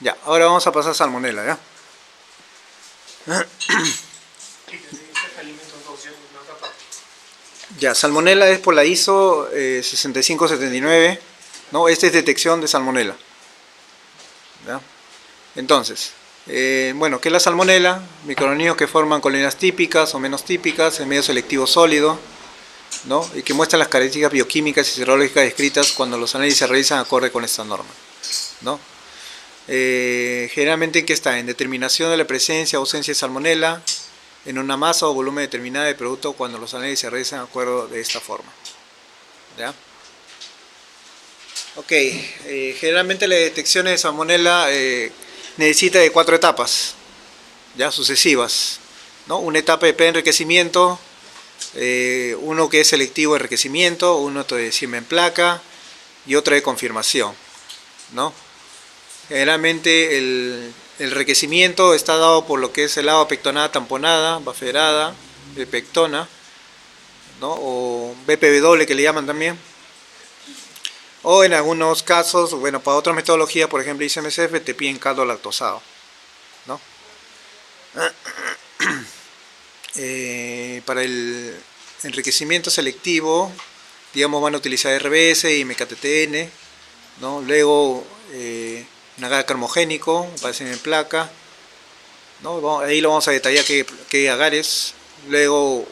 Ya, ahora vamos a pasar a salmonela, ¿ya? Ya, salmonela es por la ISO 6579, ¿no? Esta es detección de salmonela, ¿ya? Entonces, bueno, ¿qué es la salmonela? Microorganismos que forman colonias típicas o menos típicas en medio selectivo sólido, ¿no? Y que muestran las características bioquímicas y serológicas descritas cuando los análisis se realizan acorde con esta norma, ¿no? Generalmente, ¿en qué está? En determinación de la presencia o ausencia de salmonela en una masa o volumen determinado de producto cuando los análisis se realizan de acuerdo de esta forma, ¿ya? Ok, generalmente las detecciones de salmonela necesita de 4 etapas, ya sucesivas, ¿no? Una etapa de pre-enriquecimiento, uno que es selectivo de enriquecimiento, uno de siembra en placa y otra de confirmación, ¿no? Generalmente el enriquecimiento está dado por lo que es el agua pectonada tamponada, bufferada, de pectona, ¿no? O BPW que le llaman también. O en algunos casos, bueno, para otras metodologías, por ejemplo ICMSF, te piden caldo lactosado, ¿no? Para el enriquecimiento selectivo, digamos, van a utilizar RBS y MKTTN, ¿no? Luego un agar carmogénico, aparecen en placa, ¿no? Ahí lo vamos a detallar qué agares. Luego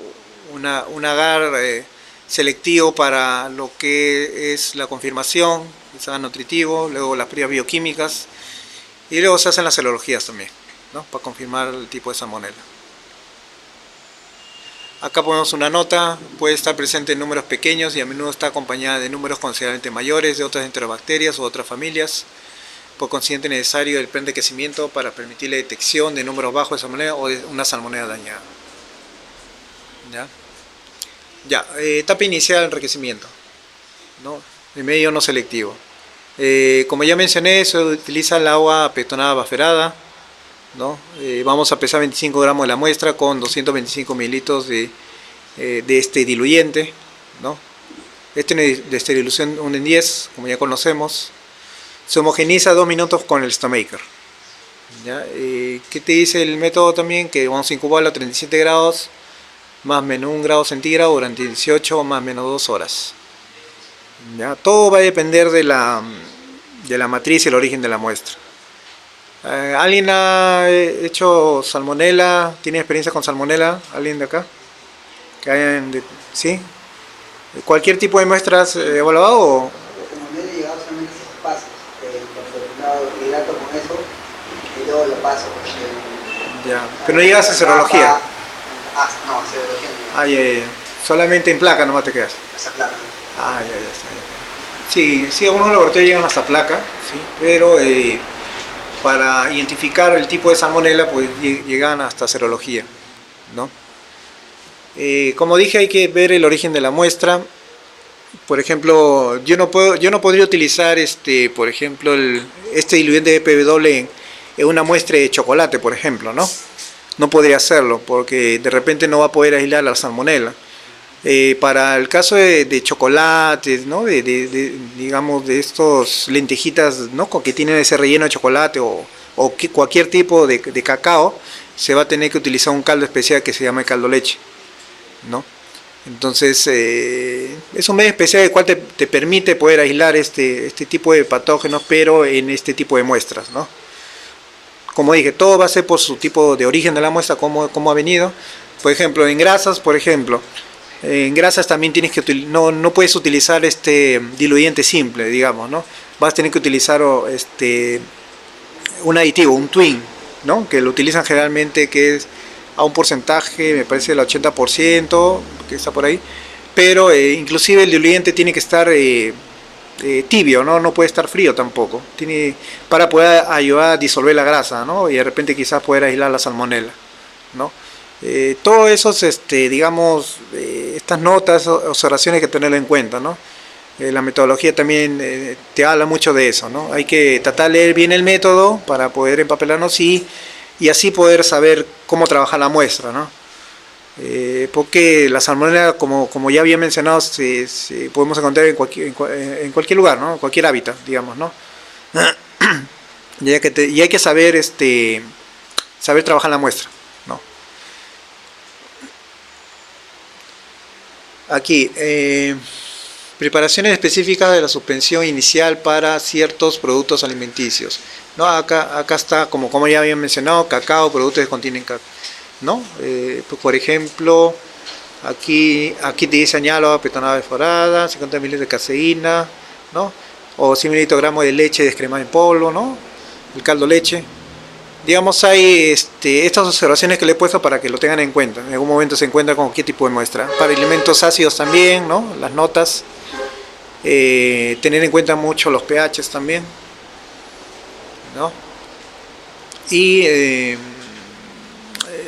un agar selectivo para lo que es la confirmación, el agar nutritivo, luego las pruebas bioquímicas y luego se hacen las serologías también, ¿no? Para confirmar el tipo de salmonela. Acá ponemos una nota, puede estar presente en números pequeños y a menudo está acompañada de números considerablemente mayores de otras enterobacterias u otras familias. Por consiguiente, es necesario el pre-enriquecimiento para permitir la detección de números bajos de salmonela o de una salmonela dañada. ¿Ya? Ya, etapa inicial del enriquecimiento, ¿no? De medio no selectivo. Como ya mencioné, se utiliza el agua pectonada bufferada, ¿no? Vamos a pesar 25 gramos de la muestra con 225 mililitros de este diluyente, ¿no? Este de esterilización 1 en 10, como ya conocemos. Se homogeniza 2 minutos con el Stomaker, ¿ya? ¿Qué te dice el método también? Que vamos a incubarlo a 37 grados más o menos 1 grado centígrado durante 18 más o menos 2 horas, ¿ya? Todo va a depender de la matriz y el origen de la muestra. ¿Alguien ha hecho salmonela? ¿Tiene experiencia con salmonela? ¿Alguien de acá? ¿Sí? ¿Cualquier tipo de muestras evaluado? Como no he llegado solamente a esos pasos, lo hidrato con eso y luego lo paso. Ya, pero no llegas a serología. No, serología no. Ah, ya. Solamente en placa nomás te quedas. Esa placa. Ah, ya está. Sí, algunos laboratorios llegan hasta placa, ¿sí? Pero para identificar el tipo de salmonela, pues llegan hasta serología, ¿no? Como dije, hay que ver el origen de la muestra. Por ejemplo, yo no podría utilizar por ejemplo, este diluyente de PW en una muestra de chocolate, por ejemplo, ¿no? No podría hacerlo porque de repente no va a poder aislar la salmonela. Para el caso de chocolates, ¿no? Digamos, de estos lentejitas, ¿no? Que tienen ese relleno de chocolate o cualquier tipo de cacao, se va a tener que utilizar un caldo especial que se llama caldo leche, ¿no? Entonces, es un medio especial el cual te permite poder aislar este tipo de patógenos, pero en este tipo de muestras, ¿no? Como dije, todo va a ser por su tipo de origen de la muestra, cómo ha venido. Por ejemplo, en grasas, en grasas también tienes que no puedes utilizar diluyente simple, digamos, ¿no? Vas a tener que utilizar un aditivo, un twin, ¿no? Que lo utilizan generalmente, que es a un porcentaje, me parece el 80%, que está por ahí, pero inclusive el diluyente tiene que estar tibio, ¿no? No puede estar frío tampoco, para poder ayudar a disolver la grasa, ¿no? Y de repente quizás poder aislar la salmonela, ¿no? Todo eso, digamos, estas notas, observaciones hay que tenerlo en cuenta, ¿no? La metodología también te habla mucho de eso, ¿no? Hay que tratar de leer bien el método para poder empapelarnos y así poder saber cómo trabajar la muestra, ¿no? Porque la salmonela, como ya había mencionado, podemos encontrar en cualquier lugar, ¿no? En cualquier hábitat, digamos, ¿no? y hay que saber, saber trabajar la muestra, ¿no? Aquí, preparaciones específicas de la suspensión inicial para ciertos productos alimenticios, ¿no? Acá está, como ya había mencionado, cacao, productos que contienen cacao, ¿no? Por ejemplo, aquí te dice añalo petonada desforada, 50 ml de caseína, ¿no? O 100 miligramos de leche descremada en polvo, ¿no? El caldo leche. Digamos, hay estas observaciones que le he puesto para que lo tengan en cuenta. En algún momento se encuentra con qué tipo de muestra. Para elementos ácidos también, ¿no? Las notas. Tener en cuenta mucho los pHs también, ¿no? Y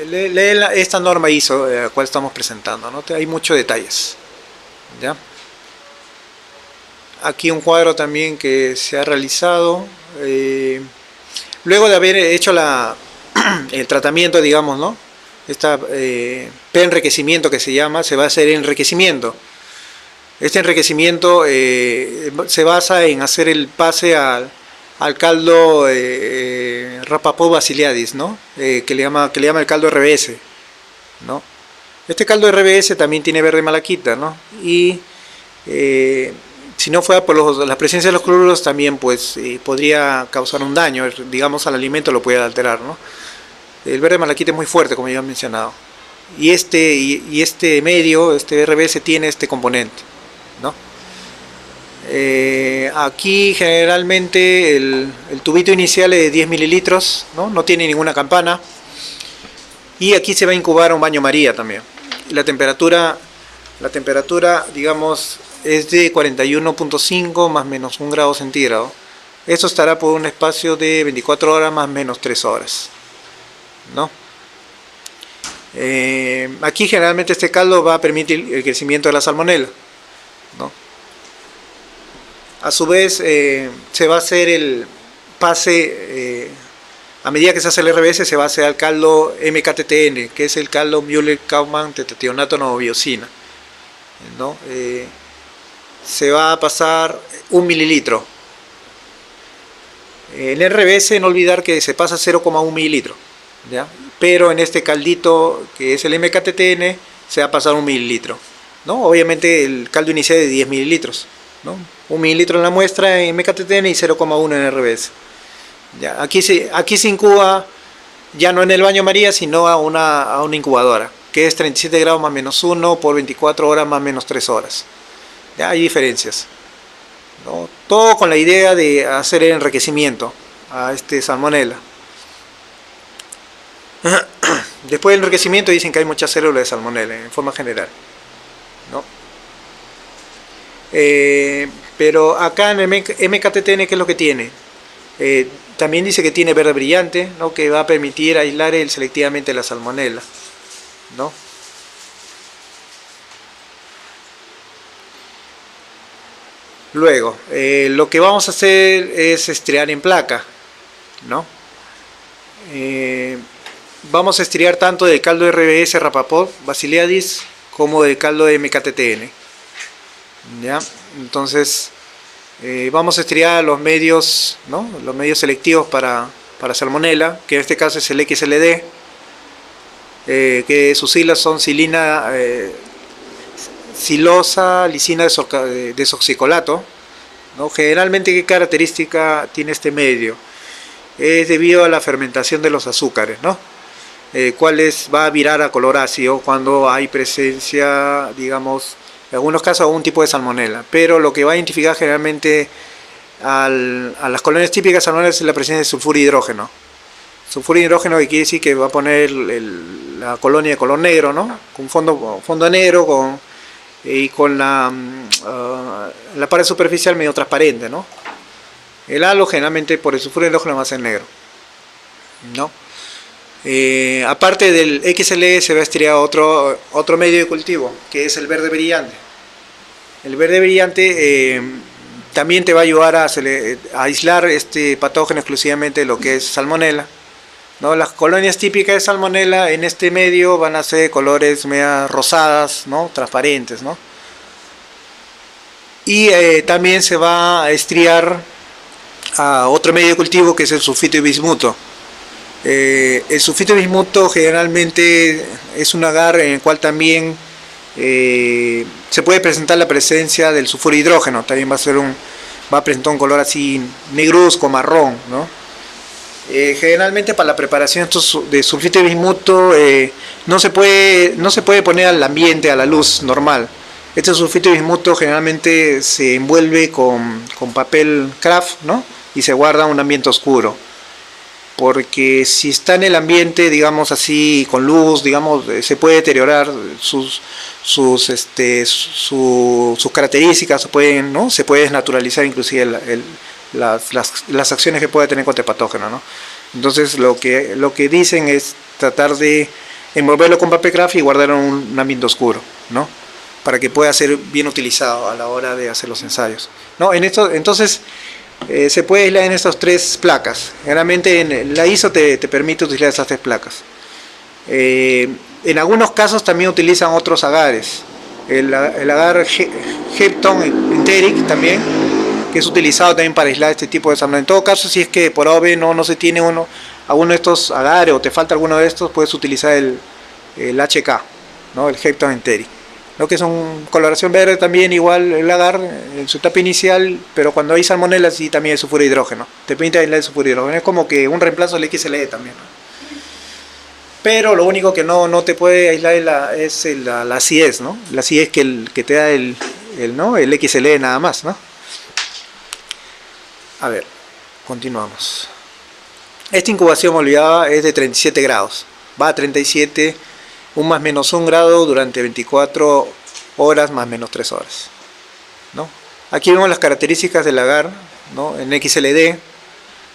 lee esta norma ISO a la cual estamos presentando, ¿no? Hay muchos detalles, ¿ya? Aquí un cuadro también que se ha realizado luego de haber hecho el tratamiento, digamos, ¿no? Esta preenriquecimiento que se llama, se va a hacer enriquecimiento. Este enriquecimiento se basa en hacer el pase al caldo Rapaport basileadis, ¿no? Que le llama el caldo RBS, ¿no? Este caldo RBS también tiene verde malaquita, ¿no? Y si no fuera por la presencia de los cloruros, también pues podría causar un daño, digamos, al alimento, lo puede alterar, ¿no? El verde malaquita es muy fuerte, como ya he mencionado, y este medio, este RBS, tiene este componente, ¿no? Aquí generalmente el tubito inicial es de 10 mililitros, ¿no? No tiene ninguna campana, y aquí se va a incubar un baño María también. La temperatura, digamos, es de 41.5 más menos 1 grado centígrado. Esto estará por un espacio de 24 horas más menos 3 horas, ¿no? Aquí generalmente este caldo va a permitir el crecimiento de la salmonela, ¿no? A su vez se va a hacer el pase, a medida que se hace el RBS, se va a hacer al caldo MKTTN, que es el caldo Müller-Kaufmann tetationato novobiosina, ¿no? Se va a pasar 1 mililitro. En el RBS no olvidar que se pasa 0,1 mililitro, ¿ya? Pero en este caldito que es el MKTTN se va a pasar 1 mililitro, ¿no? Obviamente el caldo inicial es de 10 mililitros, ¿no? 1 mililitro en la muestra en MKTTN y 0,1 en el RBS. ¿Ya? Aquí se incuba ya no en el baño María, sino a una incubadora, que es 37 grados más menos 1 por 24 horas más menos 3 horas. ¿Ya? Hay diferencias, ¿no? Todo con la idea de hacer el enriquecimiento a salmonela. Después del enriquecimiento dicen que hay muchas células de salmonela en forma general, ¿no? Pero acá en el MKTTN, ¿qué es lo que tiene? También dice que tiene verde brillante, ¿no? Que va a permitir aislar selectivamente la salmonela, ¿no? Luego, lo que vamos a hacer es estriar en placa, ¿no? Vamos a estriar tanto del caldo RBS Rapaport basileadis como del caldo de MKTTN, ¿ya? Entonces vamos a estriar los medios, ¿no? Los medios selectivos para salmonela, que en este caso es el XLD, que sus siglas son silosa lisina desoxicolato, ¿no? Generalmente, ¿qué característica tiene este medio? Es debido a la fermentación de los azúcares, ¿no? Cuales va a virar a color ácido cuando hay presencia, digamos, en algunos casos algún tipo de salmonela, pero lo que va a identificar generalmente a las colonias típicas de salmonela es la presencia de sulfuro de hidrógeno. Sulfuro de hidrógeno, que quiere decir que va a poner la colonia de color negro, ¿no? Con fondo negro, y con la pared superficial medio transparente, ¿no? El halo generalmente por el sulfuro de hidrógeno va a ser negro, ¿no? Aparte del XLE se va a estriar otro medio de cultivo, que es el verde brillante. El verde brillante también te va a ayudar a aislar este patógeno exclusivamente de lo que es salmonela, ¿no? Las colonias típicas de salmonela en este medio van a ser colores media rosadas, ¿no? Transparentes, ¿no? Y también se va a estriar a otro medio de cultivo que es el sulfito de bismuto. El sulfito de bismuto generalmente es un agar en el cual también se puede presentar la presencia del sulfuro de hidrógeno. También va a presentar un color así negruzco, marrón, ¿no? Generalmente para la preparación de sulfito de bismuto no se puede poner al ambiente, a la luz normal. Este sulfito de bismuto generalmente se envuelve con papel craft, ¿no? Y se guarda en un ambiente oscuro, porque si está en el ambiente, digamos así, con luz, digamos, se puede deteriorar sus características, ¿no? Se puede desnaturalizar inclusive las acciones que puede tener contra el patógeno, ¿no? Entonces lo que dicen es tratar de envolverlo con papel craft y guardarlo en un ambiente oscuro, ¿no? Para que pueda ser bien utilizado a la hora de hacer los ensayos, ¿no? Entonces se puede aislar en estas 3 placas. Generalmente en la ISO te permite utilizar esas 3 placas. En algunos casos también utilizan otros agares. El agar Hepton Enteric también, que es utilizado también para aislar este tipo de salmonela. En todo caso, si es que por OB no se tiene alguno de estos agares o te falta alguno de estos, puedes utilizar el HK, ¿no? El Hepton Enteric, ¿no? Que es una coloración verde también, igual el agar en su etapa inicial, pero cuando hay salmonela sí también es sulfuro de hidrógeno. Te permite aislar el sulfuro de hidrógeno. Es como que un reemplazo del XLE también, ¿no? Pero lo único que no te puede aislar es la acidez, ¿no? La acidez que te da el XLE nada más, ¿no? A ver, continuamos. Esta incubación, me olvidaba, es de 37 grados. Va a 37, un más menos 1 grado durante 24 horas más menos 3 horas, ¿no? Aquí vemos las características del agar, ¿no? En XLD,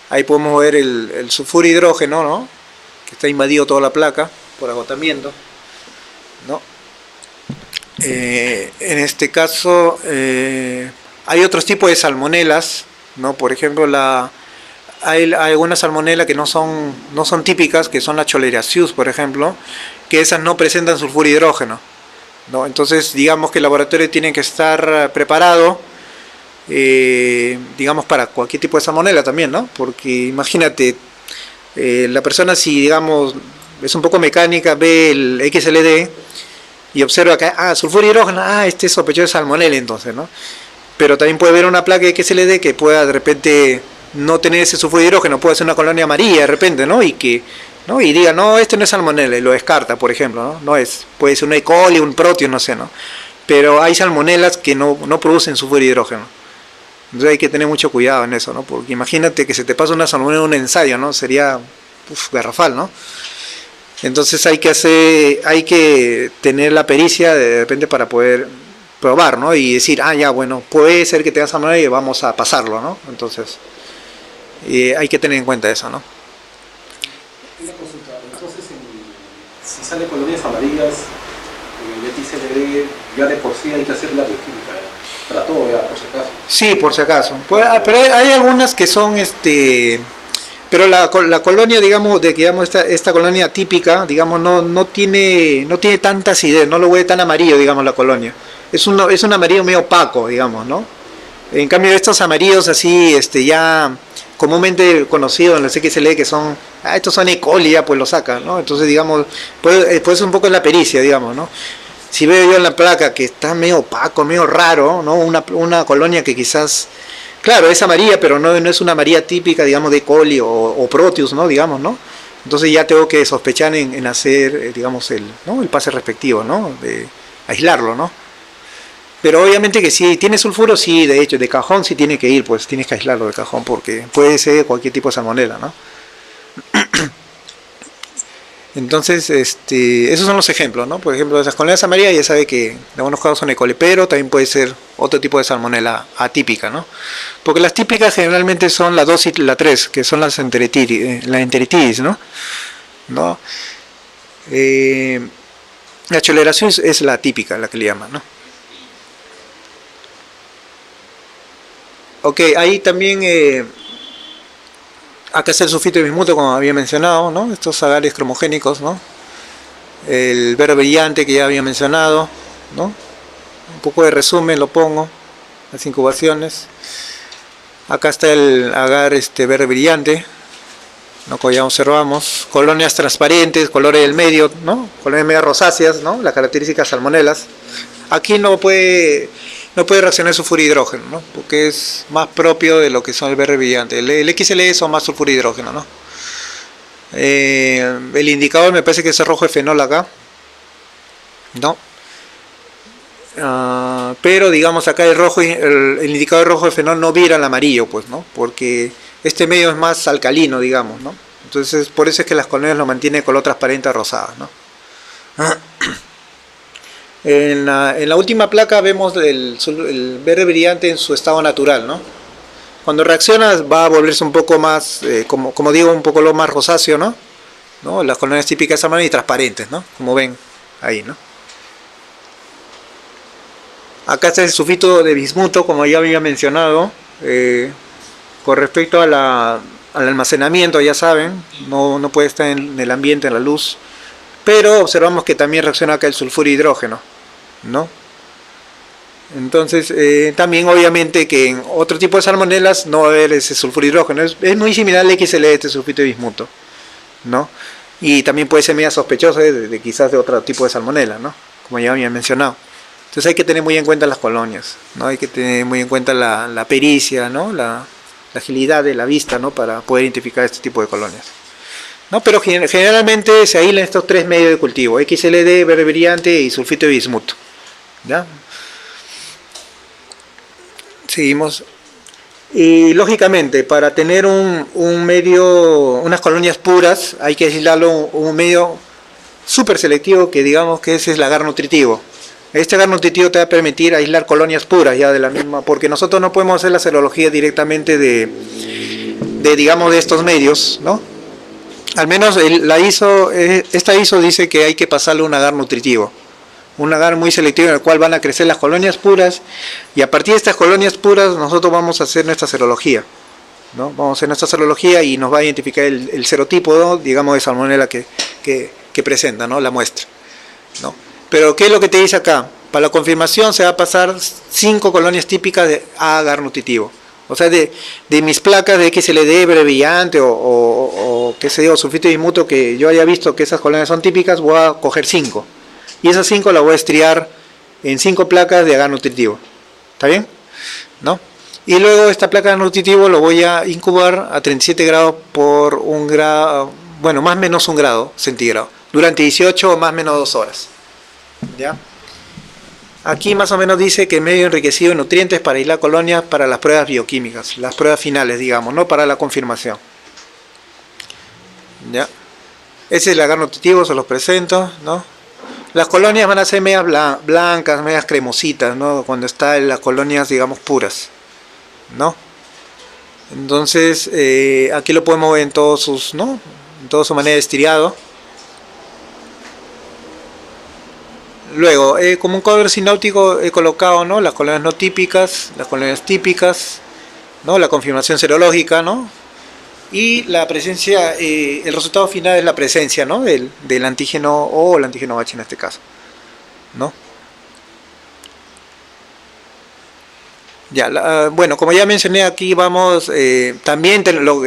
ahí podemos ver el sulfuro de hidrógeno, ¿no? Que está invadido toda la placa por agotamiento, ¿no? En este caso hay otros tipos de salmonelas, ¿no? Por ejemplo, hay algunas salmonelas que no son típicas, que son la Choleracius, por ejemplo, que esas no presentan sulfuro de hidrógeno, ¿no? Entonces, digamos que el laboratorio tiene que estar preparado, digamos, para cualquier tipo de salmonela también, ¿no? Porque imagínate, la persona, si digamos es un poco mecánica, ve el XLD y observa que sulfuro de hidrógeno, este es sospechoso de salmonela, entonces, ¿no? Pero también puede ver una placa de XLD que pueda de repente no tener ese sulfuro de hidrógeno, puede ser una colonia amarilla de repente, ¿no? Y diga, no, este no es salmonela, y lo descarta, por ejemplo, ¿no? Puede ser un E. coli, un Proteus, no sé, ¿no? Pero hay salmonelas que no producen sulfuro de hidrógeno. Entonces hay que tener mucho cuidado en eso, ¿no? Porque imagínate que se te pasa una salmonela en un ensayo, ¿no? Sería garrafal, ¿no? Entonces hay que tener la pericia de repente para poder probar, ¿no? Y decir, ya, bueno, puede ser que tenga salmonela y vamos a pasarlo, ¿no? Entonces hay que tener en cuenta eso, ¿no? Una consulta, entonces si sale colonias amarillas en el XLD, ya de por sí hay que hacer la bioquímica, para todo, ya, por si acaso. Sí, por si acaso. Pero hay algunas que son pero la colonia, digamos, esta colonia típica, digamos, no tiene tanta acidez, no lo huele tan amarillo, digamos, la colonia. Es un amarillo medio opaco, digamos, ¿no? En cambio, estos amarillos así, ya comúnmente conocidos en los XLE, que son, estos son E. coli, ya pues lo sacan, ¿no? Entonces, digamos, puede ser un poco en la pericia, digamos, ¿no? Si veo yo en la placa que está medio opaco, medio raro, ¿no? Una colonia que quizás, claro, es amarilla, pero no es una amarilla típica, digamos, de E. coli o Proteus, ¿no? Digamos, ¿no? Entonces ya tengo que sospechar en hacer, digamos, el pase respectivo, ¿no? De aislarlo, ¿no? Pero obviamente que si tiene sulfuro, sí, de hecho, de cajón sí tiene que ir, pues tienes que aislarlo de cajón, porque puede ser cualquier tipo de salmonela, ¿no? Entonces, esos son los ejemplos, ¿no? Por ejemplo, las salmonelas amarillas ya sabe que en algunos casos son E. coli, pero también puede ser otro tipo de salmonela atípica, ¿no? Porque las típicas generalmente son la 2 y la 3, que son las enteritidis, ¿no? La Choleracius es la típica, la que le llaman, ¿no? Ok, ahí también acá está el sulfito de bismuto, como había mencionado, ¿no? Estos agares cromogénicos, ¿no? El verde brillante que ya había mencionado, ¿no? Un poco de resumen lo pongo, las incubaciones. Acá está el agar verde brillante, ¿no? Como ya observamos, colonias transparentes, colores del medio, ¿no? Colonias medio rosáceas, ¿no? Las características salmonelas. Aquí no puede reaccionar el sulfuro hidrógeno, ¿no? Porque es más propio de lo que son el verde brillante. El XLE son más sulfuro hidrógeno, ¿no? El indicador me parece que es el rojo de fenol acá, ¿no? Pero digamos acá el indicador rojo de fenol no vira al amarillo, pues, ¿no? Porque este medio es más alcalino, digamos, ¿no? Entonces por eso es que las colonias lo mantienen color transparente rosado, ¿no? En la última placa vemos el verde brillante en su estado natural, ¿no? Cuando reacciona va a volverse un poco más, como digo, un poco lo más rosáceo, ¿no? Las colonias típicas de y transparentes, ¿no? Como ven ahí, ¿no? Acá está el sulfito de bismuto, como ya había mencionado, con respecto al almacenamiento, ya saben, no puede estar en el ambiente, en la luz, pero observamos que también reacciona acá el sulfuro hidrógeno, ¿no? Entonces, también obviamente que en otro tipo de salmonelas no va a haber ese sulfuro hidrógeno, es muy similar al XLE, este sulfito de bismuto, ¿no? Y también puede ser media sospechosa quizás de otro tipo de salmonela, ¿no? Como ya había mencionado. Entonces hay que tener muy en cuenta las colonias, ¿no? Hay que tener muy en cuenta la pericia, ¿no? La agilidad de la vista, ¿no? Para poder identificar este tipo de colonias, ¿no? Pero generalmente se aíslan estos tres medios de cultivo: XLD, verde brillante y sulfito de bismuto, ¿ya? Seguimos. Y lógicamente, para tener un medio, unas colonias puras, hay que aislarlo un medio súper selectivo, que digamos que ese es el agar nutritivo. Este agar nutritivo te va a permitir aislar colonias puras ya de la misma, porque nosotros no podemos hacer la serología directamente de estos medios, ¿no? Al menos esta ISO dice que hay que pasarle un agar nutritivo, un agar muy selectivo en el cual van a crecer las colonias puras, y a partir de estas colonias puras nosotros vamos a hacer nuestra serología, ¿no? Vamos a hacer nuestra serología y nos va a identificar el serotipo, ¿no? Digamos, de salmonela que presenta, ¿no? La muestra, ¿no? Pero ¿qué es lo que te dice acá? Para la confirmación se va a pasar 5 colonias típicas de agar nutritivo. O sea, de mis placas de XLD, verde brillante o qué sé yo, sulfito de bismuto, que yo haya visto que esas colonias son típicas, voy a coger 5. Y esas 5 las voy a estriar en 5 placas de agar nutritivo. ¿Está bien? ¿No? Y luego esta placa de agar nutritivo lo voy a incubar a 37 grados por 1 grado, bueno, más o menos 1 grado centígrado, durante 18 o más o menos 2 horas. ¿Ya? Aquí más o menos dice que medio enriquecido en nutrientes para aislar colonias para las pruebas bioquímicas, las pruebas finales, digamos, no para la confirmación. ¿Ya? Ese es el agar nutritivo, se los presento, ¿no? Las colonias van a ser medias blancas, medias cremositas, ¿no? Cuando están en las colonias, digamos, puras, ¿no? Entonces, aquí lo podemos ver en todos sus, ¿no? En toda su manera de estriado. Luego, como un cover sinóptico he colocado, ¿no? Las colonias no típicas, las colonias típicas, ¿no? La confirmación serológica, ¿no? Y la presencia, el resultado final es la presencia, ¿no? del antígeno O el antígeno H en este caso, ¿no? Ya, bueno, como ya mencioné, aquí vamos, también lo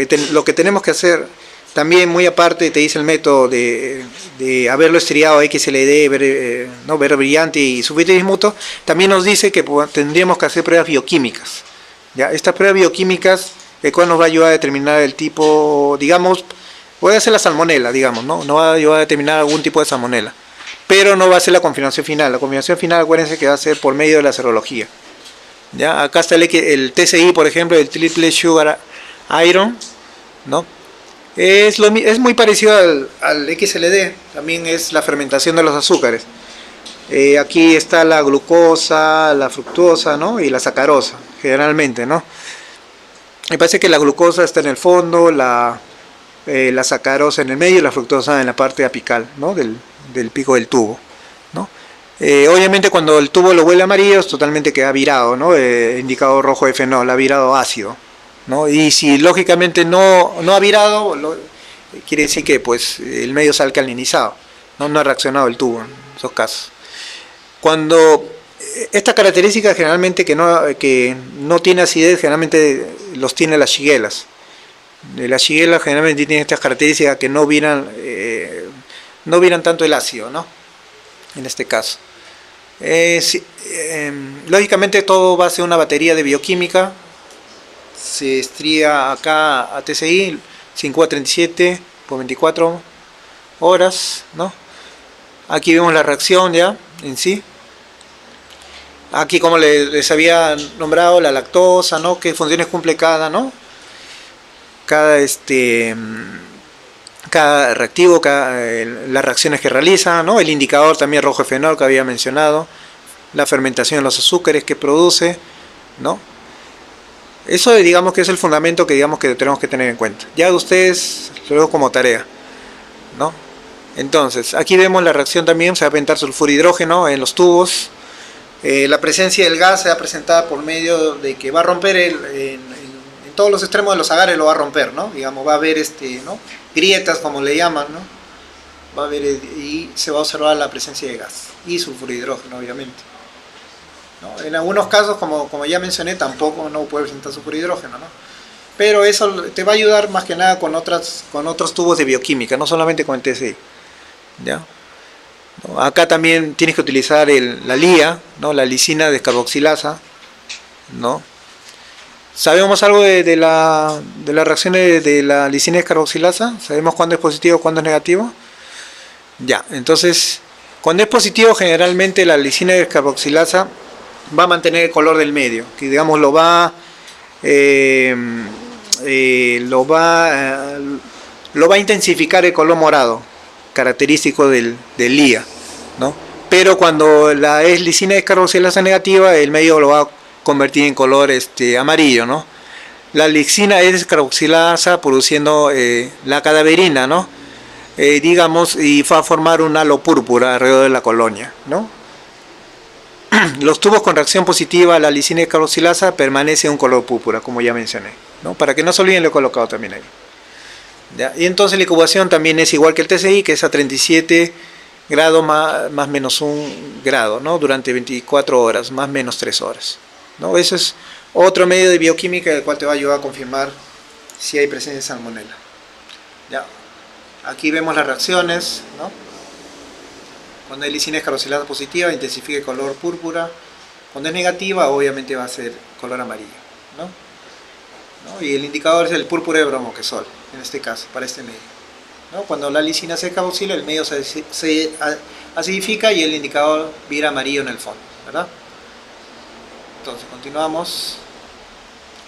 que tenemos que hacer, también muy aparte te dice el método de haberlo estriado XLD, verde brillante y sulfito de bismuto, también nos dice que tendríamos que hacer pruebas bioquímicas. ¿Ya? Estas pruebas bioquímicas, el cual nos va a ayudar a determinar el tipo, digamos, voy a hacer la salmonela, digamos, ¿no? No va a ayudar a determinar algún tipo de salmonela, pero no va a ser la confirmación final. La confirmación final, acuérdense que va a ser por medio de la serología. ¿Ya? Acá está el TCI, por ejemplo, el Triple Sugar Iron, ¿no? Es muy parecido al XLD, también es la fermentación de los azúcares. Aquí está la glucosa, la fructosa, ¿no? Y la sacarosa, generalmente, ¿no? Me parece que la glucosa está en el fondo, la sacarosa en el medio y la fructosa en la parte apical, ¿no? del pico del tubo, ¿no? Obviamente cuando el tubo lo huele amarillo es totalmente queda virado, ¿no? Indicador rojo de fenol, ha virado ácido, ¿no? Y si lógicamente no ha virado, quiere decir que pues el medio se ha alcalinizado, no ha reaccionado el tubo en esos casos. Cuando esta característica generalmente que no tiene acidez, generalmente los tiene las shigella. Las shigella generalmente tienen estas características que no viran tanto el ácido, ¿no? En este caso. Lógicamente todo va a ser una batería de bioquímica. Se estría acá a TCI 5A37 por 24 horas, ¿no? Aquí vemos la reacción ya en sí. Aquí, como les había nombrado, la lactosa, ¿no? Qué funciones cumple cada, ¿no? Cada reactivo, las reacciones que realiza, ¿no? El indicador también rojo de fenol que había mencionado, la fermentación de los azúcares que produce, ¿no? Eso digamos que es el fundamento que tenemos que tener en cuenta. Ya ustedes lo veo como tarea, ¿no? Entonces, aquí vemos la reacción también, se va a presentar sulfuro hidrógeno en los tubos. La presencia del gas se va a presentar por medio de que va a romper en todos los extremos de los agares, lo va a romper, ¿no? Digamos, va a haber ¿no? grietas, como le llaman, ¿no? Va a haber, y se va a observar la presencia de gas y sulfuro hidrógeno, obviamente, ¿no? En algunos casos, como ya mencioné, tampoco no puede presentar sulfuro hidrógeno, ¿no? Pero eso te va a ayudar más que nada con otros tubos de bioquímica, no solamente con el TCI, ¿ya? Acá también tienes que utilizar la LIA, ¿no? La lisina descarboxilasa, ¿no? ¿Sabemos algo de las reacciones de la lisina descarboxilasa? ¿Sabemos cuándo es positivo, cuándo es negativo? Ya, entonces, cuando es positivo, generalmente la lisina descarboxilasa va a mantener el color del medio, que digamos lo va a intensificar el color morado, característico del LIA, ¿no? Pero cuando la lisina descarboxilasa negativa, el medio lo va a convertir en color amarillo, ¿no? La lisina es descarboxilasa produciendo la cadaverina, ¿no? Digamos, y va a formar un halo púrpura alrededor de la colonia, ¿no? Los tubos con reacción positiva a la lisina descarboxilasa permanece un color púrpura, como ya mencioné, ¿no? Para que no se olviden, lo he colocado también ahí. ¿Ya? Y entonces la incubación también es igual que el TCI, que es a 37 grados más menos 1 grado, ¿no? Durante 24 horas, más menos 3 horas, ¿no? Ese es otro medio de bioquímica el cual te va a ayudar a confirmar si hay presencia de salmonela. ¿Ya? Aquí vemos las reacciones, ¿no? Cuando hay lisina descarboxilasa positiva, intensifica el color púrpura. Cuando es negativa, obviamente va a ser color amarillo, ¿no? Y el indicador es el púrpura de bromoquesol, en este caso, para este medio, ¿no? Cuando la lisina se descarboxila, el medio se acidifica y el indicador vira amarillo en el fondo, ¿verdad? Entonces, continuamos.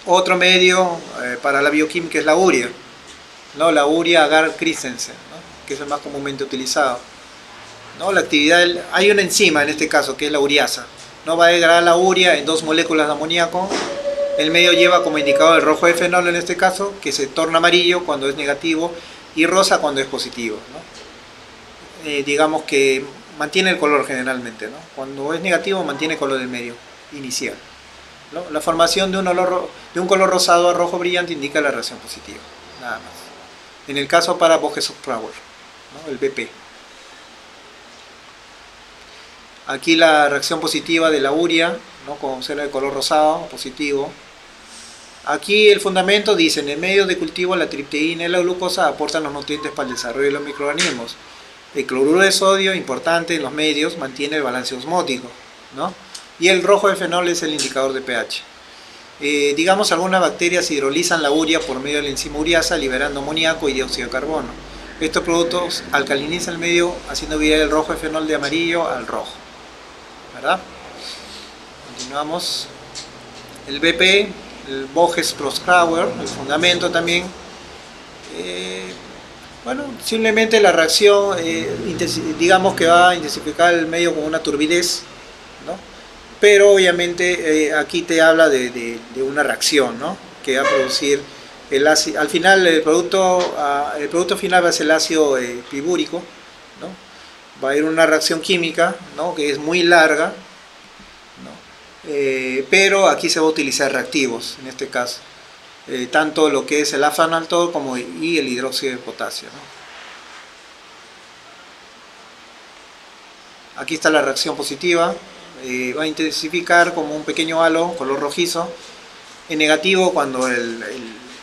Otro medio para la bioquímica es la urea, ¿no? La urea agar-Christensen, ¿no? Que es el más comúnmente utilizado, ¿no? La actividad hay una enzima en este caso que es la ureasa, ¿no? Va a degradar la urea en 2 moléculas de amoníaco. El medio lleva como indicador el rojo de fenol en este caso, que se torna amarillo cuando es negativo y rosa cuando es positivo, ¿no? Digamos que mantiene el color generalmente, ¿no? Cuando es negativo mantiene el color del medio inicial, ¿no? La formación de un color rosado a rojo brillante indica la reacción positiva, nada más. En el caso para Bogesov-Prauer, ¿no? El BP. Aquí la reacción positiva de la urea, ¿no? Con ser de color rosado, positivo. Aquí el fundamento dice: en el medio de cultivo la tripteína y la glucosa aportan los nutrientes para el desarrollo de los microorganismos. El cloruro de sodio, importante en los medios, mantiene el balance osmótico, ¿no? Y el rojo de fenol es el indicador de pH. Digamos, algunas bacterias hidrolizan la urea por medio de la enzima ureasa, liberando amoníaco y dióxido de carbono. Estos productos alcalinizan el medio, haciendo virar el rojo de fenol de amarillo al rojo, ¿verdad? Continuamos. El BP, el Boges-Prauer, el fundamento también. Bueno, simplemente la reacción, digamos que va a intensificar el medio con una turbidez, ¿no? Pero obviamente aquí te habla de una reacción, ¿no? Que va a producir el ácido. Al final el producto final va a ser el ácido pibúrico, ¿no? Va a haber una reacción química, ¿no? Que es muy larga, ¿no? Pero aquí se va a utilizar reactivos, en este caso. Tanto lo que es el afanaltol como y el hidróxido de potasio, ¿no? Aquí está la reacción positiva, Va a intensificar como un pequeño halo color rojizo. En negativo, cuando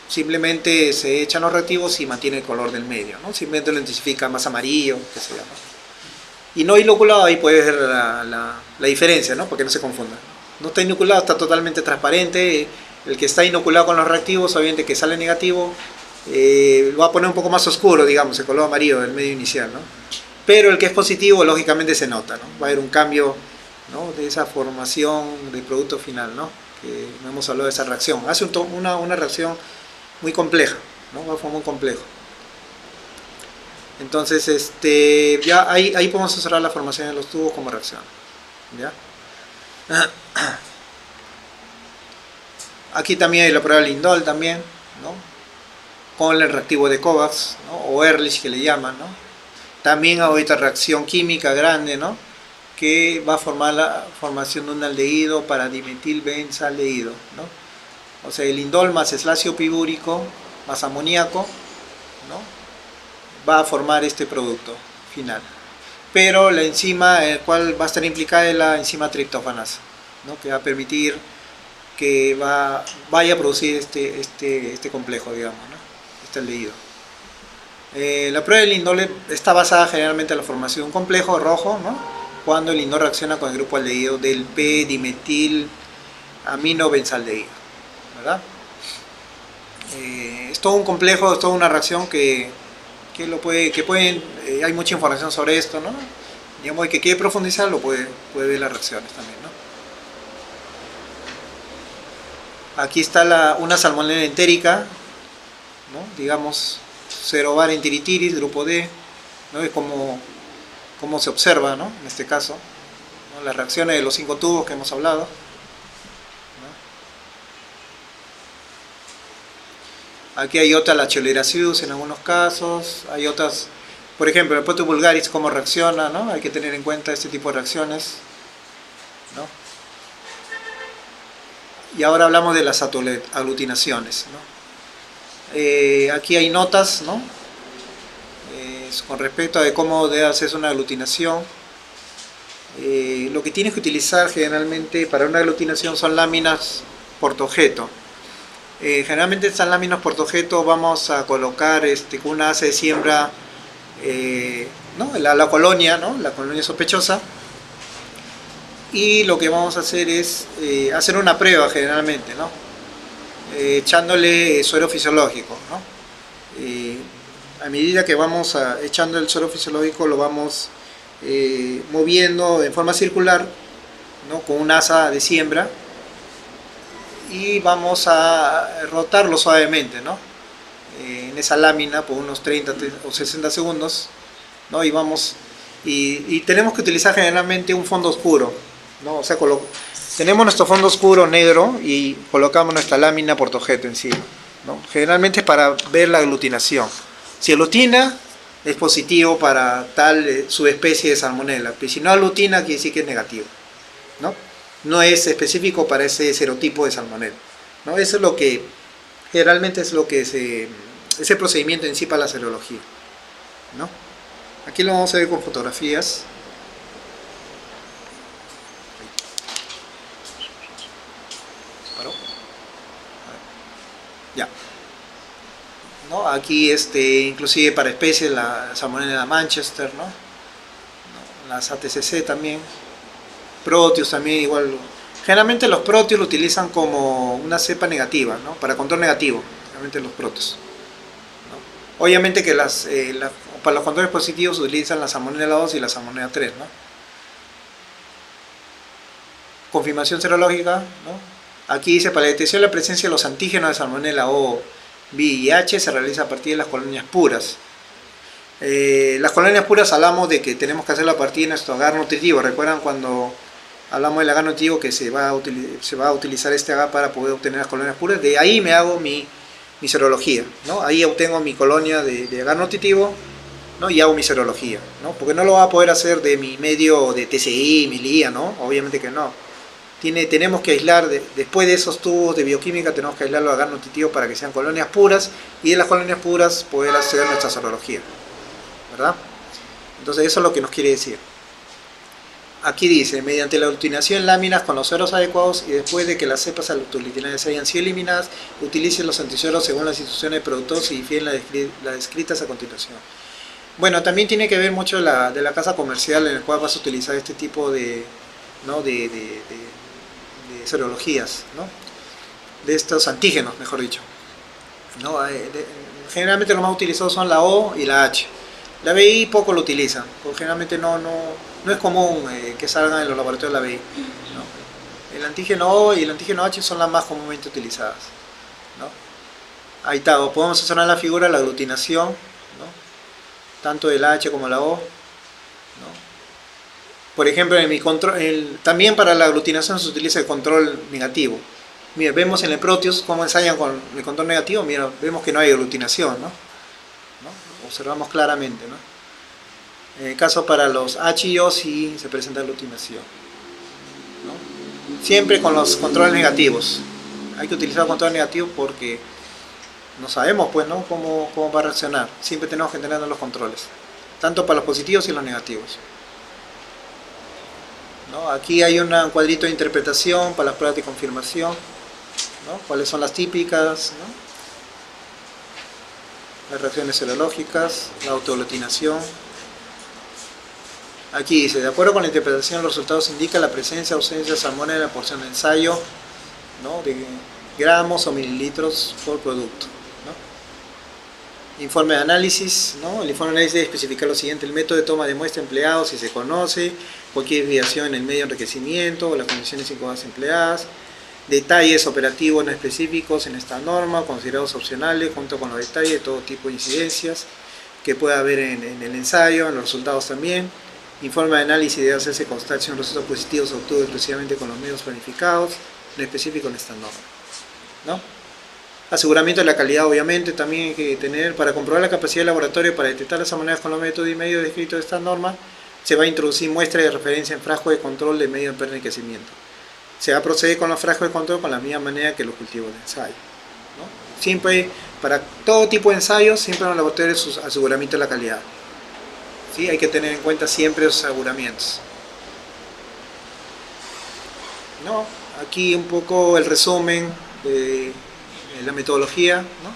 simplemente se echan los reactivos y mantiene el color del medio, ¿no? Simplemente lo intensifica más amarillo, qué sé yo, ¿no? Y no inoculado, ahí puedes ver la diferencia, ¿no? Porque no se confunda. No está inoculado, está totalmente transparente. El que está inoculado con los reactivos, obviamente que sale negativo, lo va a poner un poco más oscuro, digamos, el color amarillo del medio inicial, ¿no? Pero el que es positivo, lógicamente se nota, ¿no? Va a haber un cambio, ¿no? De esa formación del producto final, ¿no? Que no hemos hablado de esa reacción. Hace una reacción muy compleja, ¿no? Va a formar un complejo. Entonces, ya ahí podemos observar la formación de los tubos como reacción, ¿ya? Aquí también hay la prueba de Lindol también, ¿no? Con el reactivo de Kovacs, ¿no? O Ehrlich que le llaman, ¿no? También hay otra reacción química grande, ¿no? Que va a formar la formación de un aldehído para dimetilbenzaldehído, ¿no? O sea, el Lindol más eslasio pibúrico más amoníaco, ¿no? Va a formar este producto final. Pero la enzima el cual va a estar implicada es la enzima triptófanasa, ¿no? Que va a permitir que vaya a producir este complejo, digamos, ¿no? Este aldehído. La prueba del Lindol está basada generalmente en la formación de un complejo rojo, ¿no? Cuando el Lindol reacciona con el grupo aldehído del P-dimetilamino-benzaldehído, ¿verdad? Es todo un complejo, es toda una reacción hay mucha información sobre esto, ¿no? Digamos, que quiere profundizar puede ver las reacciones también, ¿no? Aquí está una salmonela entérica, ¿no? Digamos, Cerobar enteritidis, grupo D, ¿no? Es como se observa, ¿no? En este caso, ¿no? Las reacciones de los 5 tubos que hemos hablado, ¿no? Aquí hay otra, la Choleraceus en algunos casos, hay otras, por ejemplo, el Proteus vulgaris, cómo reacciona, ¿no? Hay que tener en cuenta este tipo de reacciones, ¿no? Y ahora hablamos de las aglutinaciones, ¿no? Aquí hay notas, ¿no? Con respecto a cómo debe hacerse una aglutinación. Lo que tienes que utilizar generalmente para una aglutinación son láminas portojeto. Generalmente estas láminas portojeto vamos a colocar con una asa de siembra, ¿no? la colonia, ¿no? La colonia sospechosa. Y lo que vamos a hacer es hacer una prueba generalmente, ¿no? Echándole suero fisiológico, ¿no? A medida que vamos echando el suero fisiológico lo vamos moviendo en forma circular, ¿no? Con un asa de siembra, y vamos a rotarlo suavemente, ¿no? En esa lámina por unos 30 o 60 segundos, ¿no? Y tenemos que utilizar generalmente un fondo oscuro, ¿no? O sea, tenemos nuestro fondo oscuro negro y colocamos nuestra lámina portojeto encima, ¿no? Generalmente es para ver la aglutinación. Si aglutina, es positivo para tal subespecie de salmonella, pero si no aglutina, quiere decir que es negativo, ¿no? No es específico para ese serotipo de salmonella, ¿no? Eso es lo que generalmente es ese procedimiento en sí para la serología, ¿no? Aquí lo vamos a ver con fotografías. Ya, ¿no? Aquí inclusive para especies la salmonella Manchester, ¿no? Las ATCC también, Proteus también igual. Generalmente los Proteus lo utilizan como una cepa negativa, ¿no? Para control negativo, realmente los Proteus, ¿no? Obviamente que para los controles positivos se utilizan la salmonella 2 y la salmonella 3, ¿no? Confirmación serológica, ¿no? Aquí dice, para la detección de la presencia de los antígenos de salmonella O, B y H se realiza a partir de las colonias puras. Las colonias puras hablamos de que tenemos que hacerlo a partir de nuestro agar nutritivo. ¿Recuerdan cuando hablamos del agar nutritivo que se va a utilizar este agar para poder obtener las colonias puras? De ahí me hago mi serología, ¿no? Ahí obtengo mi colonia de agar nutritivo, ¿no? Y hago mi serología, ¿no? Porque no lo va a poder hacer de mi medio de TCI, milía, ¿no? Obviamente que no. Tenemos que aislar, después de esos tubos de bioquímica, tenemos que aislar los agar nutritivos para que sean colonias puras, y de las colonias puras poder hacer nuestra serología, ¿verdad? Entonces eso es lo que nos quiere decir. Aquí dice, mediante la aglutinación en láminas con los sueros adecuados y después de que las cepas aglutinadas hayan sido eliminadas, utilice los antisueros según las instrucciones del productor y fijen las descritas a continuación. Bueno, también tiene que ver mucho de la casa comercial en el cual vas a utilizar este tipo de, ¿no? de serologías, ¿no? De estos antígenos, mejor dicho, ¿no? Generalmente los más utilizados son la O y la H. La BI poco lo utilizan, porque generalmente no es común que salgan en los laboratorios la BI, ¿no? El antígeno O y el antígeno H son las más comúnmente utilizadas, ¿no? Ahí está, podemos mencionar la figura de la aglutinación, ¿no? Tanto del H como la O, ¿no? Por ejemplo, en mi control, también para la aglutinación se utiliza el control negativo. Mira, vemos en el Proteus cómo ensayan con el control negativo, mira, vemos que no hay aglutinación, ¿no? Observamos claramente, ¿no? En el caso para los H y O sí se presenta aglutinación, ¿no? Siempre con los controles negativos. Hay que utilizar control negativo porque no sabemos, pues, ¿no? cómo va a reaccionar. Siempre tenemos que tener los controles, tanto para los positivos y los negativos, ¿no? Aquí hay un cuadrito de interpretación para las pruebas de confirmación, ¿no? Cuáles son las típicas, ¿no? Las reacciones serológicas, la autoaglutinación. Aquí dice, de acuerdo con la interpretación, los resultados indican la presencia o ausencia de salmonela en la porción de ensayo, ¿no? De gramos o mililitros por producto, ¿no? Informe de análisis, ¿no? El informe de análisis debe especificar lo siguiente: el método de toma de muestra empleado, si se conoce, cualquier desviación en el medio de enriquecimiento o las condiciones incomodadas empleadas, detalles operativos no específicos en esta norma, considerados opcionales, junto con los detalles de todo tipo de incidencias que pueda haber en el ensayo, en los resultados también. Informe de análisis debe hacerse constar si un resultado positivo se obtuvo exclusivamente con los medios planificados, no específico en esta norma, ¿no? Aseguramiento de la calidad, obviamente, también hay que tener, para comprobar la capacidad del laboratorio para detectar las salmonelas con los métodos y medios descritos de esta norma, se va a introducir muestra de referencia en frasco de control de medio de enriquecimiento. Se va a proceder con los frascos de control con la misma manera que los cultivos de ensayo, ¿no? Siempre, para todo tipo de ensayos, siempre en los laboratorios su aseguramiento de la calidad. ¿Sí? Hay que tener en cuenta siempre esos aseguramientos, ¿no? Aquí un poco el resumen de la metodología, ¿no?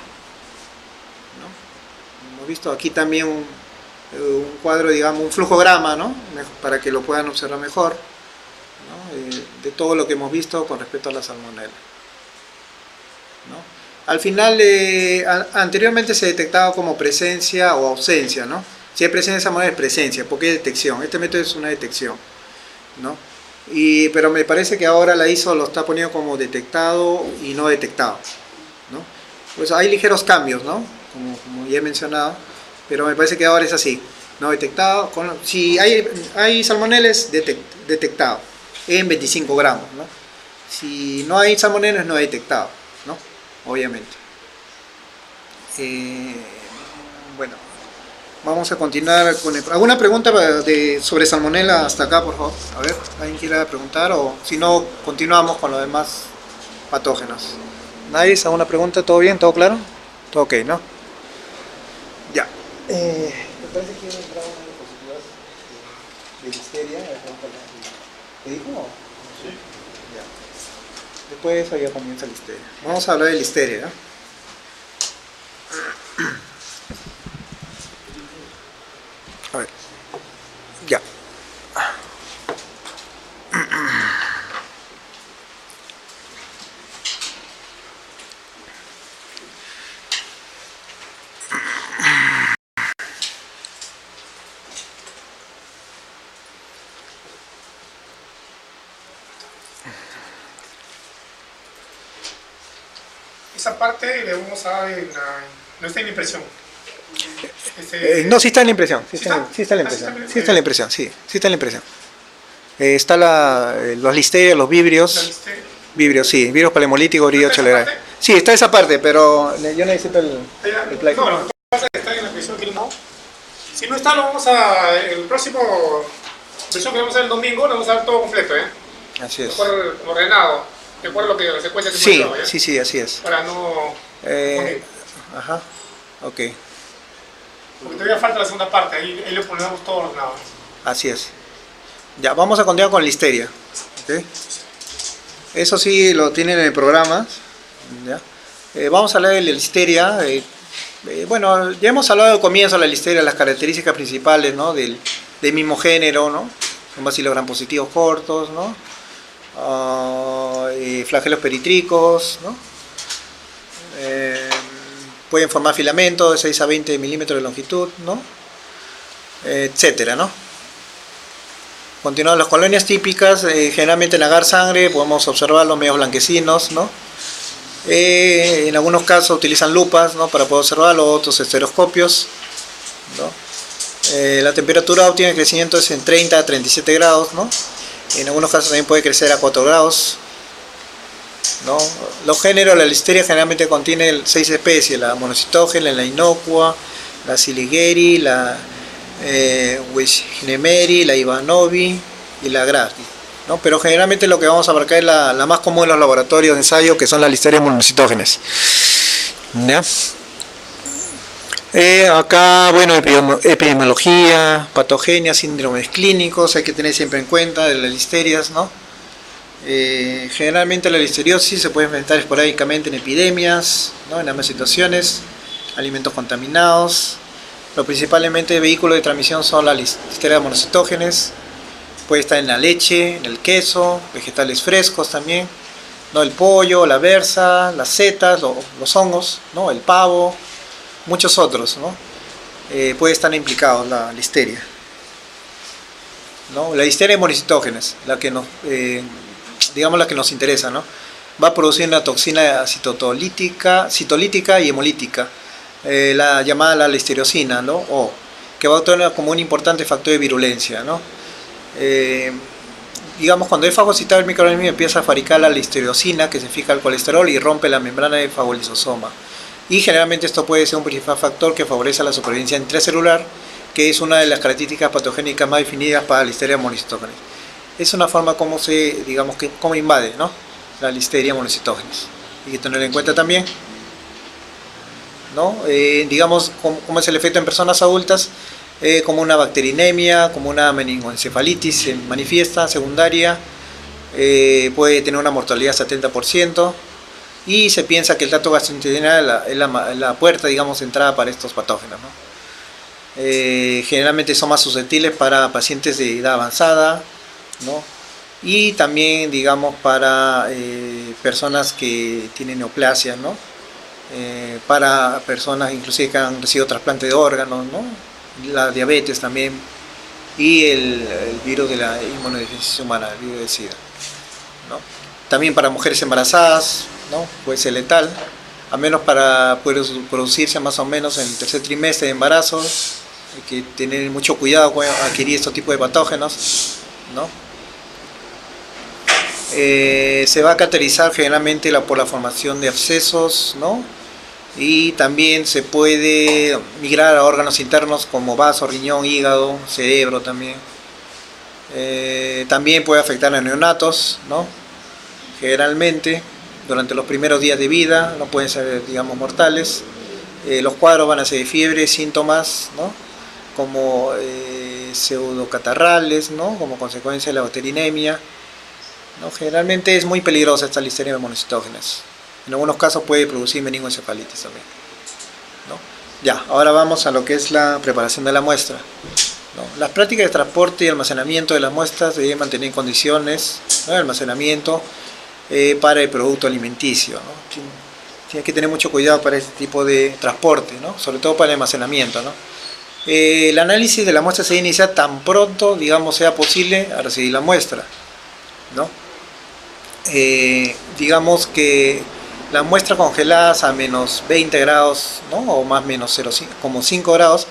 Hemos visto aquí también un cuadro, digamos, un flujograma, ¿no? Para que lo puedan observar mejor, ¿no? De todo lo que hemos visto con respecto a la salmonela, ¿no? Al final, anteriormente se detectaba como presencia o ausencia, ¿no? Si hay presencia de salmonela es presencia, porque es detección. Este método es una detección, ¿no? Pero me parece que ahora la ISO lo está poniendo como detectado y no detectado, ¿no? Pues hay ligeros cambios, ¿no? Como ya he mencionado, pero me parece que ahora es así, no detectado. Si hay salmonela es detectado en 25 gramos, ¿no? Si no hay salmonela es no detectado, ¿no? Obviamente. Bueno, vamos a continuar con ¿alguna pregunta sobre salmonela hasta acá, por favor? A ver, ¿alguien quiere preguntar? O si no, continuamos con los demás patógenos. ¿Nadie? ¿Alguna pregunta? ¿Todo bien? ¿Todo claro? ¿Todo ok, no? Ya. Me parece que iba a entrar una diapositiva de listeria. ¿Te dijo? Sí. Ya. Después de eso ya comienza listeria. Vamos a hablar de listeria, ¿no? A ver. Ya. Esa parte le vamos a dar no está en la impresión. No, sí está en la impresión. Sí está en la impresión. Sí está en la impresión, sí está en la impresión. Está los listerios, los vibrios. Vibrios, sí. Vibrios palhemolíticos, brillo cheleral. Sí, está esa parte, pero yo necesito el play. No, lo que pasa es que está en la impresión que no. Si no está, lo vamos a. El próximo impresión que vamos a hacer el domingo, lo vamos a dar todo completo, ¿eh? Así es. Mejor ordenado. De acuerdo a lo que la secuencia que Sí, hemos dado, ¿ya? sí, así es. Para no. Ajá, ok. Porque todavía falta la segunda parte, ahí le ponemos todos los lados. Así es. Ya, vamos a continuar con listeria. ¿Ok? Eso sí lo tienen en el programa. ¿Ya? Vamos a hablar de la listeria. Bueno, ya hemos hablado al comienzo de la listeria, las características principales, ¿no? del mismo género, ¿no? Son bacilos gram positivos cortos, ¿no? Flagelos peritricos, ¿no? Pueden formar filamentos de 6 a 20 milímetros de longitud, ¿no? Etcétera, ¿no? Continuando, las colonias típicas, generalmente en agar sangre podemos observar los medios blanquecinos, ¿no? En algunos casos utilizan lupas, ¿no? Para poder observarlo, otros estereoscopios, ¿no? La temperatura óptima de crecimiento es en 30 a 37 grados, ¿no? En algunos casos también puede crecer a 4 grados, ¿no? Los géneros, la listeria generalmente contiene 6 especies: la monocitógena, la inocua, la siligeri, la Weishinemeri, la Ivanovi y la Grassi, ¿no? Pero generalmente lo que vamos a abarcar es la más común en los laboratorios de ensayo, que son las listerias monocitógenas. ¿Ya? Acá, bueno, epidemiología, patogenia, síndromes clínicos, hay que tener siempre en cuenta de las listerias, ¿no? Generalmente la listeriosis se puede enfrentar esporádicamente en epidemias, ¿no? En ambas situaciones, alimentos contaminados. Los principalmente vehículos de transmisión son las listerias monocitógenas. Puede estar en la leche, en el queso, vegetales frescos también, ¿no? El pollo, la berza, las setas, los hongos, ¿no? El pavo, muchos otros, ¿no? Puede estar implicados la listeria, ¿no? La listeria monocitógenas, la que nos, digamos la que nos interesa, ¿no? Va a producir una toxina citolítica y hemolítica, la llamada la listeriosina, ¿no? Que va a actuar como un importante factor de virulencia, ¿no? Digamos, cuando es fagocitado el microorganismo empieza a fabricar la listeriosina, que se fija al colesterol y rompe la membrana del fagolisosoma. Y generalmente esto puede ser un principal factor que favorece la supervivencia intracelular, que es una de las características patogénicas más definidas para la listeria monocitógena. Es una forma como cómo invade, ¿no? La listeria monocitógena. Hay que tenerlo en cuenta también, ¿no? Digamos, cómo es el efecto en personas adultas, como una bacterinemia, como una meningoencefalitis se manifiesta secundaria, puede tener una mortalidad hasta 70%, y se piensa que el tracto gastrointestinal es la puerta, digamos, de entrada para estos patógenos, ¿no? Generalmente son más susceptibles para pacientes de edad avanzada, ¿no? Y también, digamos, para personas que tienen neoplasia, ¿no? Para personas inclusive que han recibido trasplante de órganos, ¿no? La diabetes también, y el virus de la inmunodeficiencia humana, el virus del SIDA, ¿no? También para mujeres embarazadas, ¿no? Puede ser letal, al menos para poder producirse más o menos en el tercer trimestre de embarazo. Hay que tener mucho cuidado con adquirir estos tipos de patógenos, ¿no? Se va a caracterizar generalmente por la formación de abscesos, ¿no? Y también se puede migrar a órganos internos como vaso, riñón, hígado, cerebro también. También puede afectar a neonatos, ¿no? Generalmente durante los primeros días de vida, no pueden ser, digamos, mortales. Los cuadros van a ser de fiebre, síntomas, ¿no? Como pseudocatarrales, ¿no? Como consecuencia de la bacterinemia, ¿no? Generalmente es muy peligrosa esta listeria monocitógenas. En algunos casos puede producir meningoencefalitis también, ¿no? Ya, ahora vamos a lo que es la preparación de la muestra, ¿no? Las prácticas de transporte y almacenamiento de las muestras deben mantener condiciones, ¿no? De almacenamiento para el producto alimenticio, ¿no? Tiene que tener mucho cuidado para este tipo de transporte, ¿no? Sobre todo para el almacenamiento, ¿no? El análisis de la muestra se debe iniciar tan pronto, digamos, sea posible a recibir la muestra, ¿no? Digamos que la muestra congeladas a menos 20 grados, ¿no? O más menos 0,5, como 5 grados,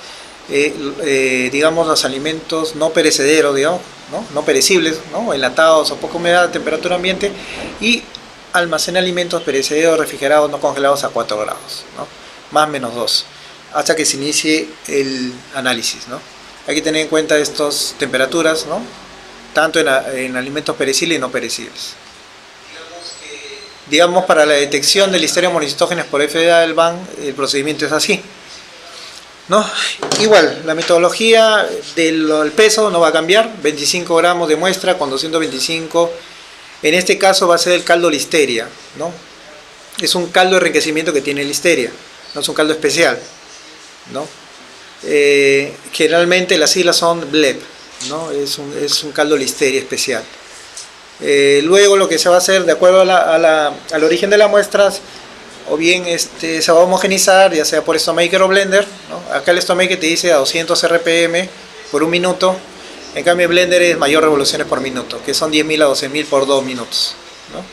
digamos, los alimentos no perecederos, digamos, no perecibles, ¿no? Enlatados o poca humedad, temperatura ambiente, y almacena alimentos perecederos, refrigerados, no congelados a 4 grados, ¿no? Más menos 2, hasta que se inicie el análisis, ¿no? Hay que tener en cuenta estas temperaturas, ¿no? Tanto en alimentos perecibles y no perecibles. Digamos, para la detección de listeria monocitógenas por FDA del BAN, el procedimiento es así. ¿no? Igual, la metodología del peso no va a cambiar, 25 gramos de muestra con 225. En este caso va a ser el caldo listeria, ¿no? Es un caldo de enriquecimiento que tiene listeria, no es un caldo especial, ¿no? Generalmente las siglas son BLEP, ¿no? Es un caldo listeria especial. Luego lo que se va a hacer, de acuerdo al origen de las muestras, o bien se va a homogenizar, ya sea por StoneMaker o Blender, ¿no? Acá el StoneMaker te dice a 200 RPM por un minuto, en cambio el Blender es mayor revoluciones por minuto, que son 10.000 a 12.000 por 2 minutos, ¿no?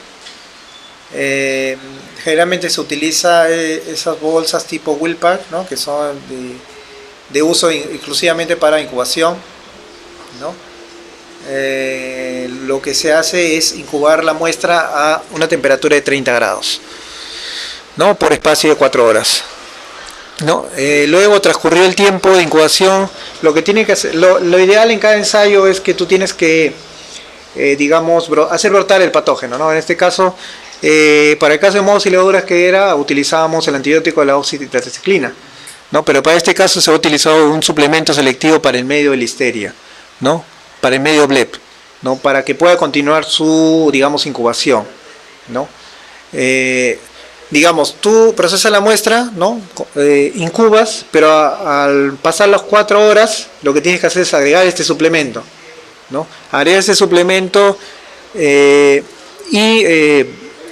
Generalmente se utiliza esas bolsas tipo Willpack, ¿no? Que son de uso exclusivamente para incubación, ¿no? Lo que se hace es incubar la muestra a una temperatura de 30 grados, ¿no? Por espacio de 4 horas, ¿no? Luego, transcurrió el tiempo de incubación, lo que tiene que hacer, lo ideal en cada ensayo es que tú tienes que, digamos, hacer brotar el patógeno, ¿no? En este caso, para el caso de mohos y levaduras que era, utilizábamos el antibiótico de la oxitetraciclina, ¿no? Pero para este caso se ha utilizado un suplemento selectivo para el medio de listeria, ¿no? Para el medio BLEP, ¿no? Para que pueda continuar su, digamos, incubación, ¿no? Digamos, tú procesas la muestra, ¿no? Incubas, pero al pasar las 4 horas, lo que tienes que hacer es agregar este suplemento, ¿no? Agregar este suplemento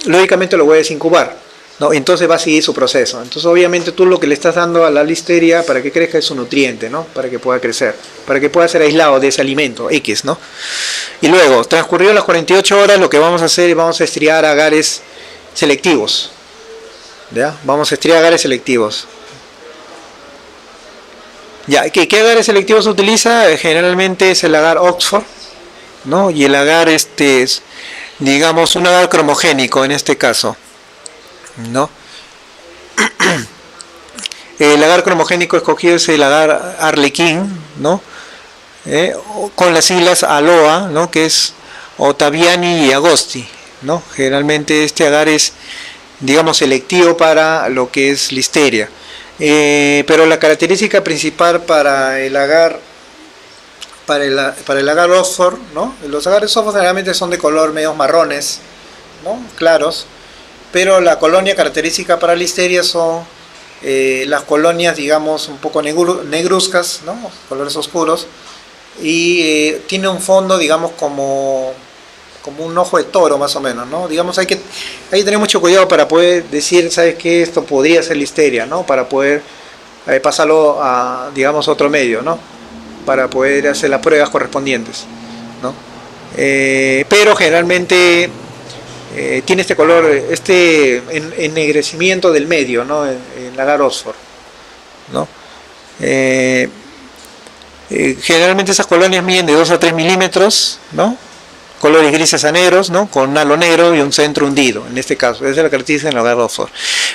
lógicamente lo puedes incubar, ¿no? Entonces va a seguir su proceso. Entonces obviamente tú lo que le estás dando a la listeria para que crezca es su nutriente, ¿no? Para que pueda crecer, para que pueda ser aislado de ese alimento X, ¿no? Y luego, transcurrido las 48 horas, lo que vamos a hacer es vamos a estriar agares selectivos, ¿ya? Vamos a estriar agares selectivos. Ya, ¿qué agares selectivos se utiliza? Generalmente es el agar Oxford, ¿no? Y el agar es, digamos, un agar cromogénico en este caso, ¿no? El agar cromogénico escogido es el agar Arlequín, ¿no? Con las siglas ALOA, ¿no? Que es Ottaviani y Agosti, ¿no? Generalmente este agar es, digamos, selectivo para lo que es listeria, pero la característica principal para el agar Oxford, ¿no? Los agares Oxford generalmente son de color medios marrones, ¿no? Claros, pero la colonia característica para listeria son las colonias, digamos, un poco negruzcas, ¿no? Colores oscuros, y tiene un fondo, digamos, como un ojo de toro más o menos, ¿no? Digamos, hay que tener mucho cuidado para poder decir, ¿sabes qué? Esto podría ser listeria, ¿no? Para poder pasarlo a, digamos, otro medio, ¿no? Para poder hacer las pruebas correspondientes, ¿no? Pero generalmente tiene este color, este ennegrecimiento del medio, ¿no? En la agar Oxford, ¿no? Generalmente esas colonias miden de 2 a 3 milímetros, ¿no? Colores grises a negros, ¿no? Con un halo negro y un centro hundido, en este caso. Esa es la característica en el agar Oxford.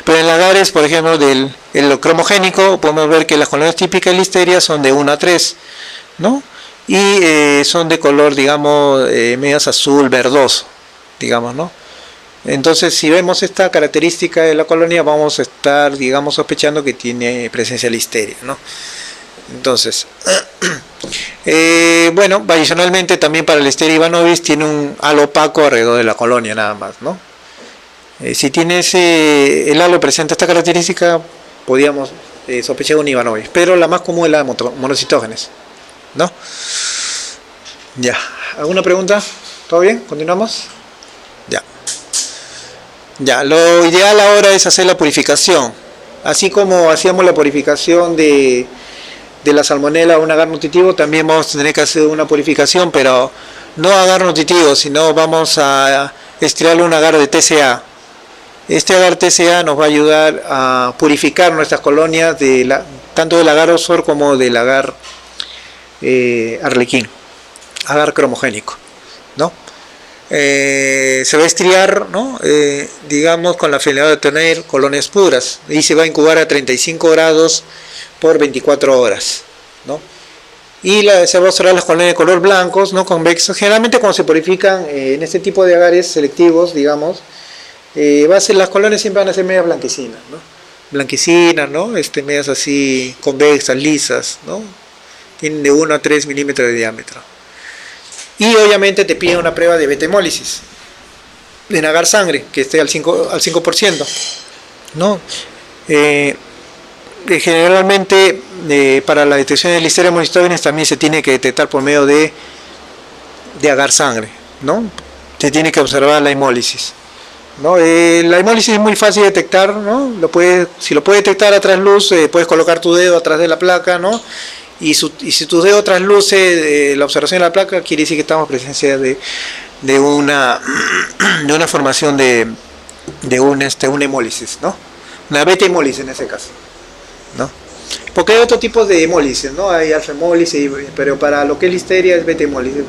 Pero en agares, por ejemplo, del cromogénico, podemos ver que las colonias típicas de listeria son de 1 a 3, ¿no? Y son de color, digamos, medias azul, verdoso, digamos, ¿no? Entonces, si vemos esta característica de la colonia, vamos a estar, digamos, sospechando que tiene presencia de listeria, ¿no? Entonces, bueno, adicionalmente también para el Listeria ivanovis tiene un halo opaco alrededor de la colonia nada más, ¿no? Si tiene el halo presenta esta característica, podríamos sospechar un ivanovis, pero la más común es la monocitógenes, ¿no? Ya, ¿alguna pregunta? ¿Todo bien? ¿Continuamos? Ya, lo ideal ahora es hacer la purificación, así como hacíamos la purificación de la salmonela a un agar nutritivo, también vamos a tener que hacer una purificación, pero no agar nutritivo, sino vamos a extraerle un agar de TCA. Este agar TCA nos va a ayudar a purificar nuestras colonias tanto del agar Oxford como del agar Arlequín, agar cromogénico, ¿no? Se va a estriar, ¿no? Digamos, con la finalidad de tener colonias puras, y se va a incubar a 35 grados por 24 horas, ¿no? Y se va a observar las colonias de color blancos, no convexos. Generalmente cuando se purifican en este tipo de agares selectivos, digamos, las colonias siempre van a ser medias blanquecinas, ¿no? blanquecinas, ¿no? Medias así convexas, lisas, ¿no? Tienen de 1 a 3 milímetros de diámetro. Y obviamente te piden una prueba de beta-hemólisis, de nagar sangre, que esté al 5%, ¿no? Generalmente para la detección de Listeria monocytogenes también se tiene que detectar por medio de agar sangre, ¿no? Se tiene que observar la hemólisis, ¿no? La hemólisis es muy fácil de detectar, ¿no? Si lo puedes detectar a trasluz, puedes colocar tu dedo atrás de la placa, ¿no? Y si tu dedo trasluce la observación de la placa, quiere decir que estamos en presencia de una formación de una hemólisis, ¿no? Una beta-hemólisis en ese caso, ¿no? Porque hay otro tipo de hemólisis, ¿no? Hay alfa-hemólisis, pero para lo que es Listeria es beta-hemólisis.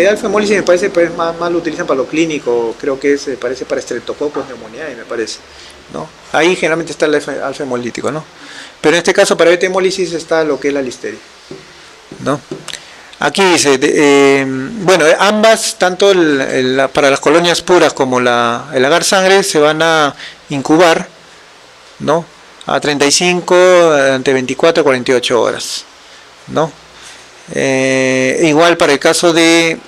Alfa-hemólisis me parece pues, más lo utilizan para lo clínico, creo que parece para estreptococos, neumonía, me parece, ¿no? Ahí generalmente está el alfa-hemolítico, ¿no? Pero en este caso para beta-hemólisis está lo que es la Listeria, ¿no? Aquí dice, bueno, ambas, tanto para las colonias puras como el agar sangre, se van a incubar, ¿no? A 35, ante 24 a 48 horas, ¿no? Igual para el caso del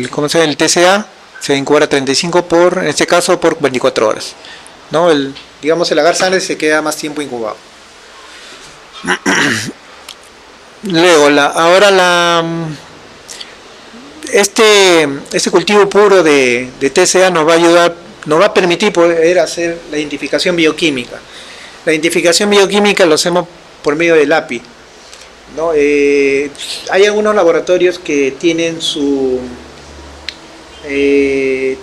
¿cómo se llama? El TCA, se va a incubar a 35 en este caso por 24 horas, ¿no? Digamos el agar sangre se queda más tiempo incubado. Luego, este cultivo puro de TCA nos va a ayudar, nos va a permitir poder hacer la identificación bioquímica. La identificación bioquímica lo hacemos por medio del API, ¿no? Hay algunos laboratorios que tienen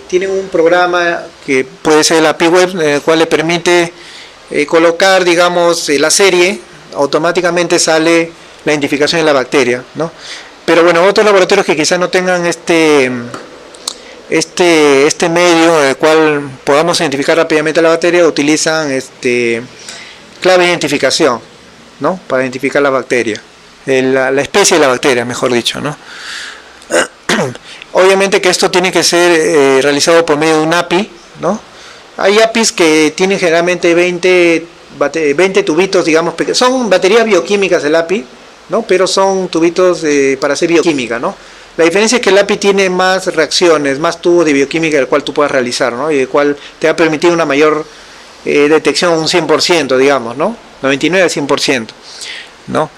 tienen un programa que puede ser el API Web, en el cual le permite colocar, digamos, la serie, automáticamente sale la identificación de la bacteria, ¿no? Pero bueno, otros laboratorios que quizás no tengan este medio en el cual podamos identificar rápidamente la bacteria, utilizan clave de identificación, ¿no? Para identificar la bacteria, la especie de la bacteria, mejor dicho, ¿no? Obviamente que esto tiene que ser realizado por medio de un API, ¿no? Hay APIs que tienen generalmente 20 tubitos, digamos, son baterías bioquímicas el API, ¿no? Pero son tubitos para hacer bioquímica, ¿no? La diferencia es que el API tiene más reacciones, más tubos de bioquímica del cual tú puedas realizar, ¿no? Y el cual te va a permitir una mayor detección, un 100%, digamos, ¿no? 99 al 100%, ¿no?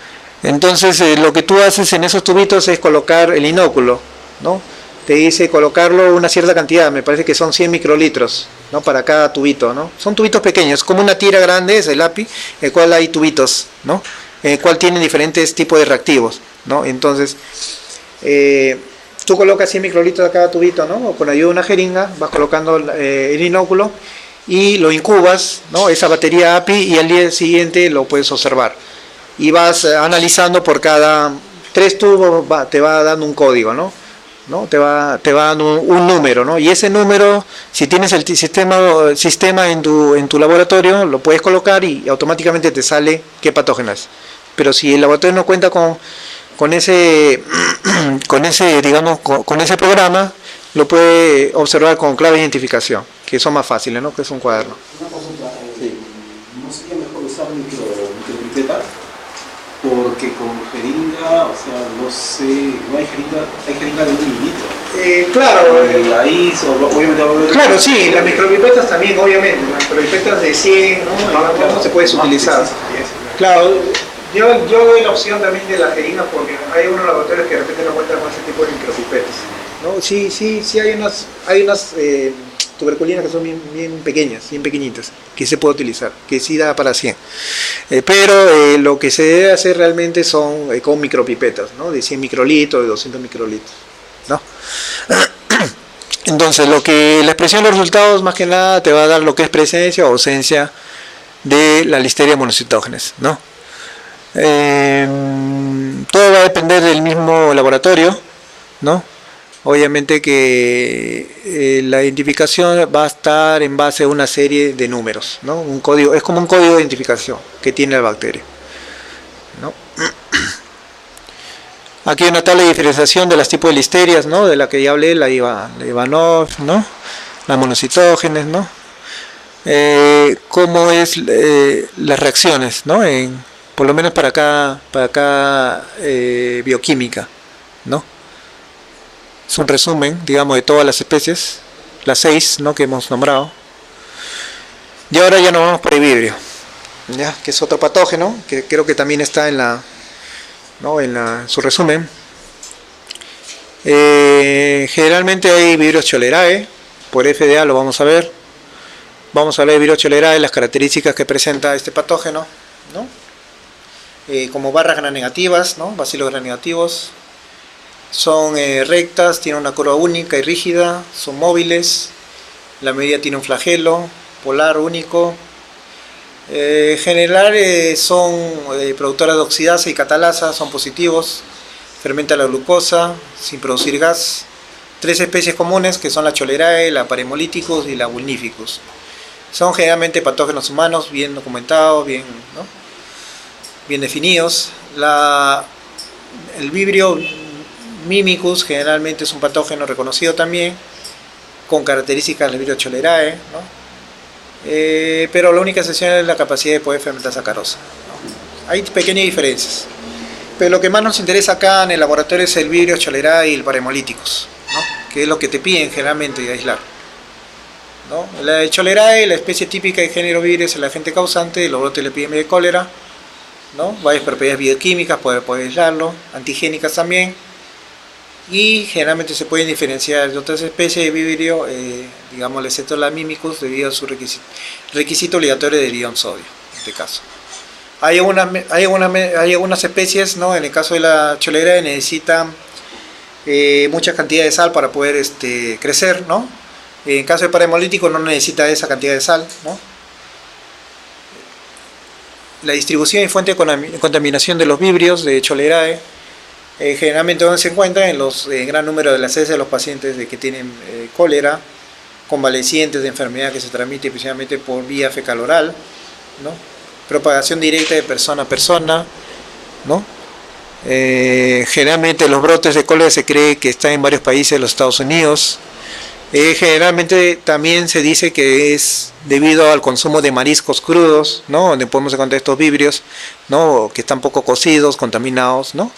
Entonces lo que tú haces en esos tubitos es colocar el inóculo, ¿no? Te dice colocarlo una cierta cantidad, me parece que son 100 microlitros, ¿no? Para cada tubito, ¿no? Son tubitos pequeños, como una tira grande, es el API, en el cual hay tubitos, ¿no? En el cual tienen diferentes tipos de reactivos, ¿no? Entonces, tú colocas 100 microlitros a cada tubito, ¿no? O con ayuda de una jeringa, vas colocando el inóculo y lo incubas, ¿no? Esa batería API, y al día siguiente lo puedes observar. Y vas analizando por cada 3 tubos, te va dando un código, ¿no? Te va dando un número, ¿no? Y ese número, si tienes el sistema en tu laboratorio, lo puedes colocar y automáticamente te sale qué patógeno es. Pero si el laboratorio no cuenta con ese programa, lo puede observar con clave de identificación, que son más fáciles, ¿no? Que es un cuaderno. Una consulta, ¿no sería mejor usar micropipeta? Porque con jeringa, o sea, no sé, no hay jeringa de 1 mililitro. Claro. Ahí, obviamente. Claro, sí, las micropipetas también, obviamente. Las micropipetas de 100, ¿no? Se puede utilizar. Claro, yo doy la opción también de la jeringa porque hay unos laboratorios que de repente no cuentan con ese tipo de micropipetas, ¿no? Sí, hay unas tuberculinas que son bien pequeñas, bien pequeñitas, que se puede utilizar, que sí da para 100. Pero lo que se debe hacer realmente son con micropipetas, ¿no? De 100 microlitros, de 200 microlitros, ¿no? Entonces, la expresión de los resultados más que nada te va a dar lo que es presencia o ausencia de la Listeria monocytogenes, ¿no? Todo va a depender del mismo laboratorio, ¿no? Obviamente que la identificación va a estar en base a una serie de números, ¿no? Un código, es como un código de identificación que tiene la bacteria, ¿no? Aquí hay una tabla de diferenciación de los tipos de listerias, ¿no? De la que ya hablé, la Ivanov, ¿no? Las monocytógenes, ¿no? cómo es las reacciones, ¿no? Por lo menos para cada bioquímica, ¿no? Es un resumen, digamos, de todas las especies, las 6, ¿no?, que hemos nombrado. Y ahora ya nos vamos para el vibrio, ¿ya?, que es otro patógeno, que creo que también está en su resumen. Generalmente hay Vibrio cholerae, por FDA lo vamos a ver. Vamos a hablar de Vibrio cholerae, las características que presenta este patógeno, ¿no? Como barras gram negativas, ¿no?, bacilos gram negativos. Son rectas, tienen una curva única y rígida, son móviles, la medida tiene un flagelo polar único. En general son productoras de oxidasa y catalasa, son positivos, fermenta la glucosa sin producir gas. 3 especies comunes que son la cholerae, la Paremolithicus y la Vulnificus. Son generalmente patógenos humanos, bien documentados, bien, ¿no?, bien definidos. El Vibrio Mimicus generalmente es un patógeno reconocido también, con características del Vibrio cholerae, ¿no? Pero la única excepción es la capacidad de poder fermentar sacarosa, ¿no? Hay pequeñas diferencias, pero lo que más nos interesa acá en el laboratorio es el Vibrio cholerae y el Paremolithicus, ¿no?, que es lo que te piden generalmente de aislar, ¿no? La cholerae, la especie típica del género Vibrio, es el agente causante de los brotes de la epidemia de cólera, ¿no? Varias propiedades bioquímicas, poder aislarlo, antigénicas también. Y generalmente se pueden diferenciar de otras especies de vibrio, digamos, excepto la Mimicus, debido a su requisito obligatorio de ion sodio, en este caso. Hay algunas especies, ¿no?, en el caso de la cholerae necesitan mucha cantidad de sal para poder crecer, ¿no? En el caso del Paremolítico no necesita esa cantidad de sal, ¿no? La distribución y fuente de contaminación de los vibrios de cholerae, generalmente donde se encuentran en los gran número de las heces de los pacientes que tienen cólera, convalecientes de enfermedad que se transmite principalmente por vía fecal oral, ¿no? Propagación directa de persona a persona, ¿no? Generalmente los brotes de cólera se cree que están en varios países de los Estados Unidos. Generalmente también se dice que es debido al consumo de mariscos crudos, ¿no?, donde podemos encontrar estos vibrios, ¿no?, que están poco cocidos, contaminados, ¿no?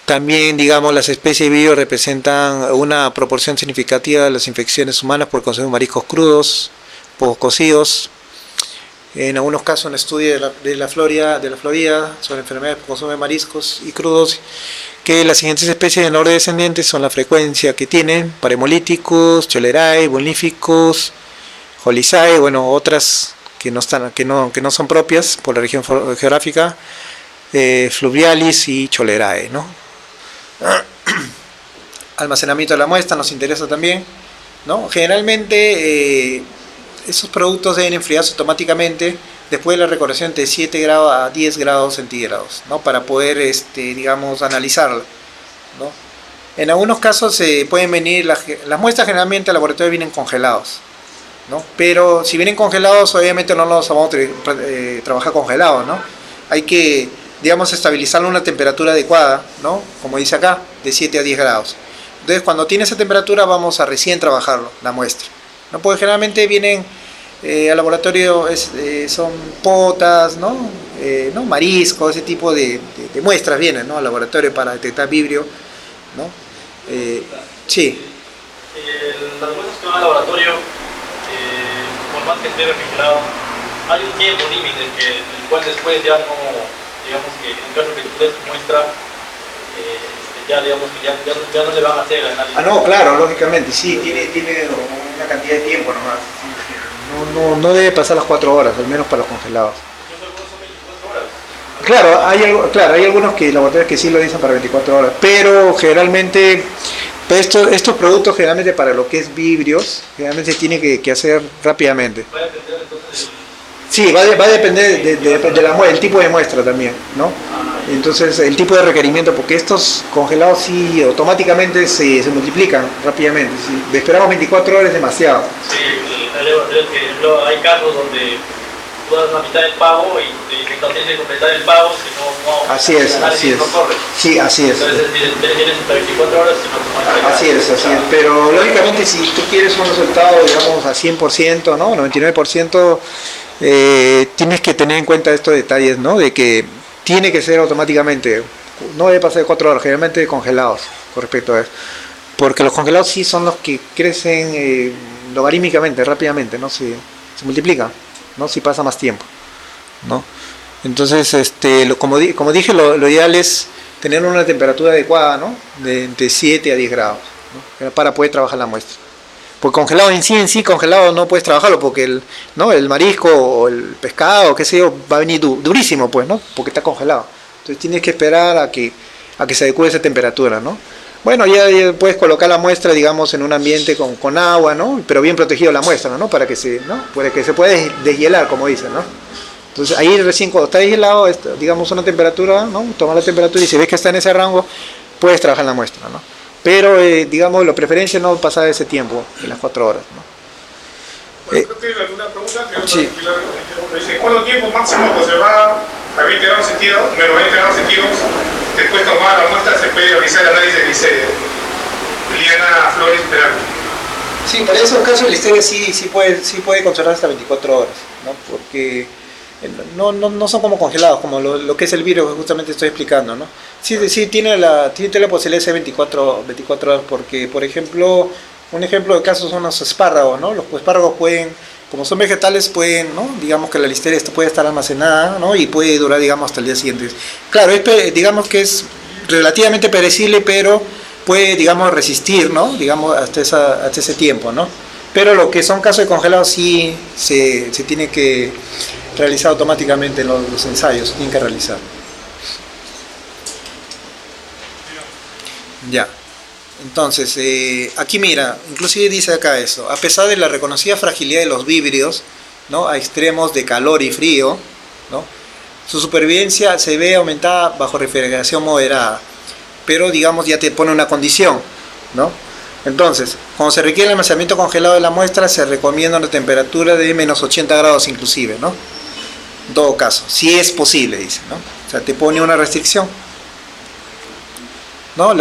También, digamos, las especies de vibrio representan una proporción significativa de las infecciones humanas por consumo de mariscos crudos, poco cocidos. En algunos casos, un estudio de la Florida sobre enfermedades por consumo de mariscos y crudos, que las siguientes especies en orden descendente son la frecuencia que tienen: Paremolithicus, cholerae, Vulnificus, Holisae, bueno, otras que no son propias por la región geográfica, Fluvialis y cholerae, ¿no? Almacenamiento de la muestra nos interesa también, ¿no? Generalmente esos productos deben enfriarse automáticamente después de la recorrección de 7 grados a 10 grados centígrados, ¿no?, para poder, digamos, analizarla, ¿no? En algunos casos pueden venir, las muestras generalmente al laboratorio vienen congelados, ¿no? Pero si vienen congelados, obviamente no los vamos a trabajar congelados, ¿no? Hay que, digamos, estabilizarlo a una temperatura adecuada, ¿no?, como dice acá, de 7 a 10 grados. Entonces, cuando tiene esa temperatura, vamos a recién trabajarlo, la muestra, ¿no? Porque generalmente vienen al laboratorio, son potas, ¿no? Mariscos, ese tipo de muestras vienen, ¿no?, al laboratorio para detectar vibrio, ¿no? Sí. Las muestras que van al laboratorio, por más que esté refrigerado, hay un tiempo límite el cual después ya no, digamos que en caso que tú des muestra, ya digamos que ya no le van a hacer el análisis. No, claro, lógicamente, sí, tiene una cantidad de tiempo nomás. No debe pasar las 4 horas, al menos para los congelados. Claro, hay algunos laboratorios que sí lo dicen para 24 horas, pero generalmente estos productos generalmente para lo que es vibrios, generalmente se tiene que hacer rápidamente. Va a depender entonces Sí, va a depender del tipo de muestra también, ¿no? Entonces el tipo de requerimiento, porque estos congelados sí automáticamente se multiplican rápidamente. Si esperamos 24 horas es demasiado. sí, hay casos donde tú das la mitad del pago y te dicen que tienes que completar el pago, si no, Así es, el análisis así es. no corre. Sí, así es. Entonces tienes hasta 24 horas y no te puedes Así es, así es. Pero lógicamente si tú quieres un resultado, digamos, a 100%, ¿no? 99%, tienes que tener en cuenta estos detalles, ¿no? De que tiene que ser automáticamente, no debe pasar de 4 horas, generalmente congelados con respecto a eso. Porque los congelados sí son los que crecen logarítmicamente, rápidamente, ¿no? Se multiplican, ¿no? Si pasa más tiempo, ¿no? Entonces, como dije, lo ideal es tener una temperatura adecuada, ¿no? De entre 7 a 10 grados, ¿no? Para poder trabajar la muestra. Porque congelado en sí congelado no puedes trabajarlo porque el marisco o el pescado, qué sé yo, va a venir durísimo, pues, ¿no? Porque está congelado. Entonces tienes que esperar a que se adecue esa temperatura, ¿no? Bueno, ya puedes colocar la muestra, digamos, en un ambiente con agua, ¿no? Pero bien protegido la muestra, ¿no? Para que se pueda deshielar, como dicen, ¿no? Entonces ahí recién cuando está deshielado, digamos una temperatura, ¿no? Toma la temperatura y si ves que está en ese rango, puedes trabajar la muestra, ¿no? Pero, digamos, la preferencia no pasar ese tiempo, de las 4 horas, ¿no? Bueno, creo que alguna pregunta que Sí. dice, ¿cuánto tiempo máximo conservada a 20 grados centígrados, menos 20 grados centígrados, después de tomar la muestra se puede realizar el análisis de listeria? Liliana Flores Peralta. Sí, para esos casos la listeria sí puede conservar hasta 24 horas, ¿no? Porque no son como congelados, como lo que es el virus que justamente estoy explicando, ¿no? Sí tiene la posibilidad de ser 24 horas, porque, por ejemplo, un ejemplo de casos son los espárragos, ¿no? Los espárragos pueden, como son vegetales, pueden, ¿no? Digamos que la listeria puede estar almacenada, ¿no? Y puede durar, digamos, hasta el día siguiente. Claro, digamos que es relativamente perecible, pero puede, digamos, resistir, ¿no? Digamos, hasta ese tiempo, ¿no? Pero lo que son casos de congelados sí se tiene que realizar automáticamente los ensayos, tienen que realizar. Ya. Entonces, aquí mira, inclusive dice acá eso, a pesar de la reconocida fragilidad de los vívidos, ¿no? A extremos de calor y frío, ¿no? Su supervivencia se ve aumentada bajo refrigeración moderada, pero digamos ya te pone una condición, ¿no? Entonces, cuando se requiere el almacenamiento congelado de la muestra, se recomienda una temperatura de menos 80 grados inclusive, ¿no? En todo caso, si es posible, dice, ¿no? O sea, te pone una restricción, ¿no?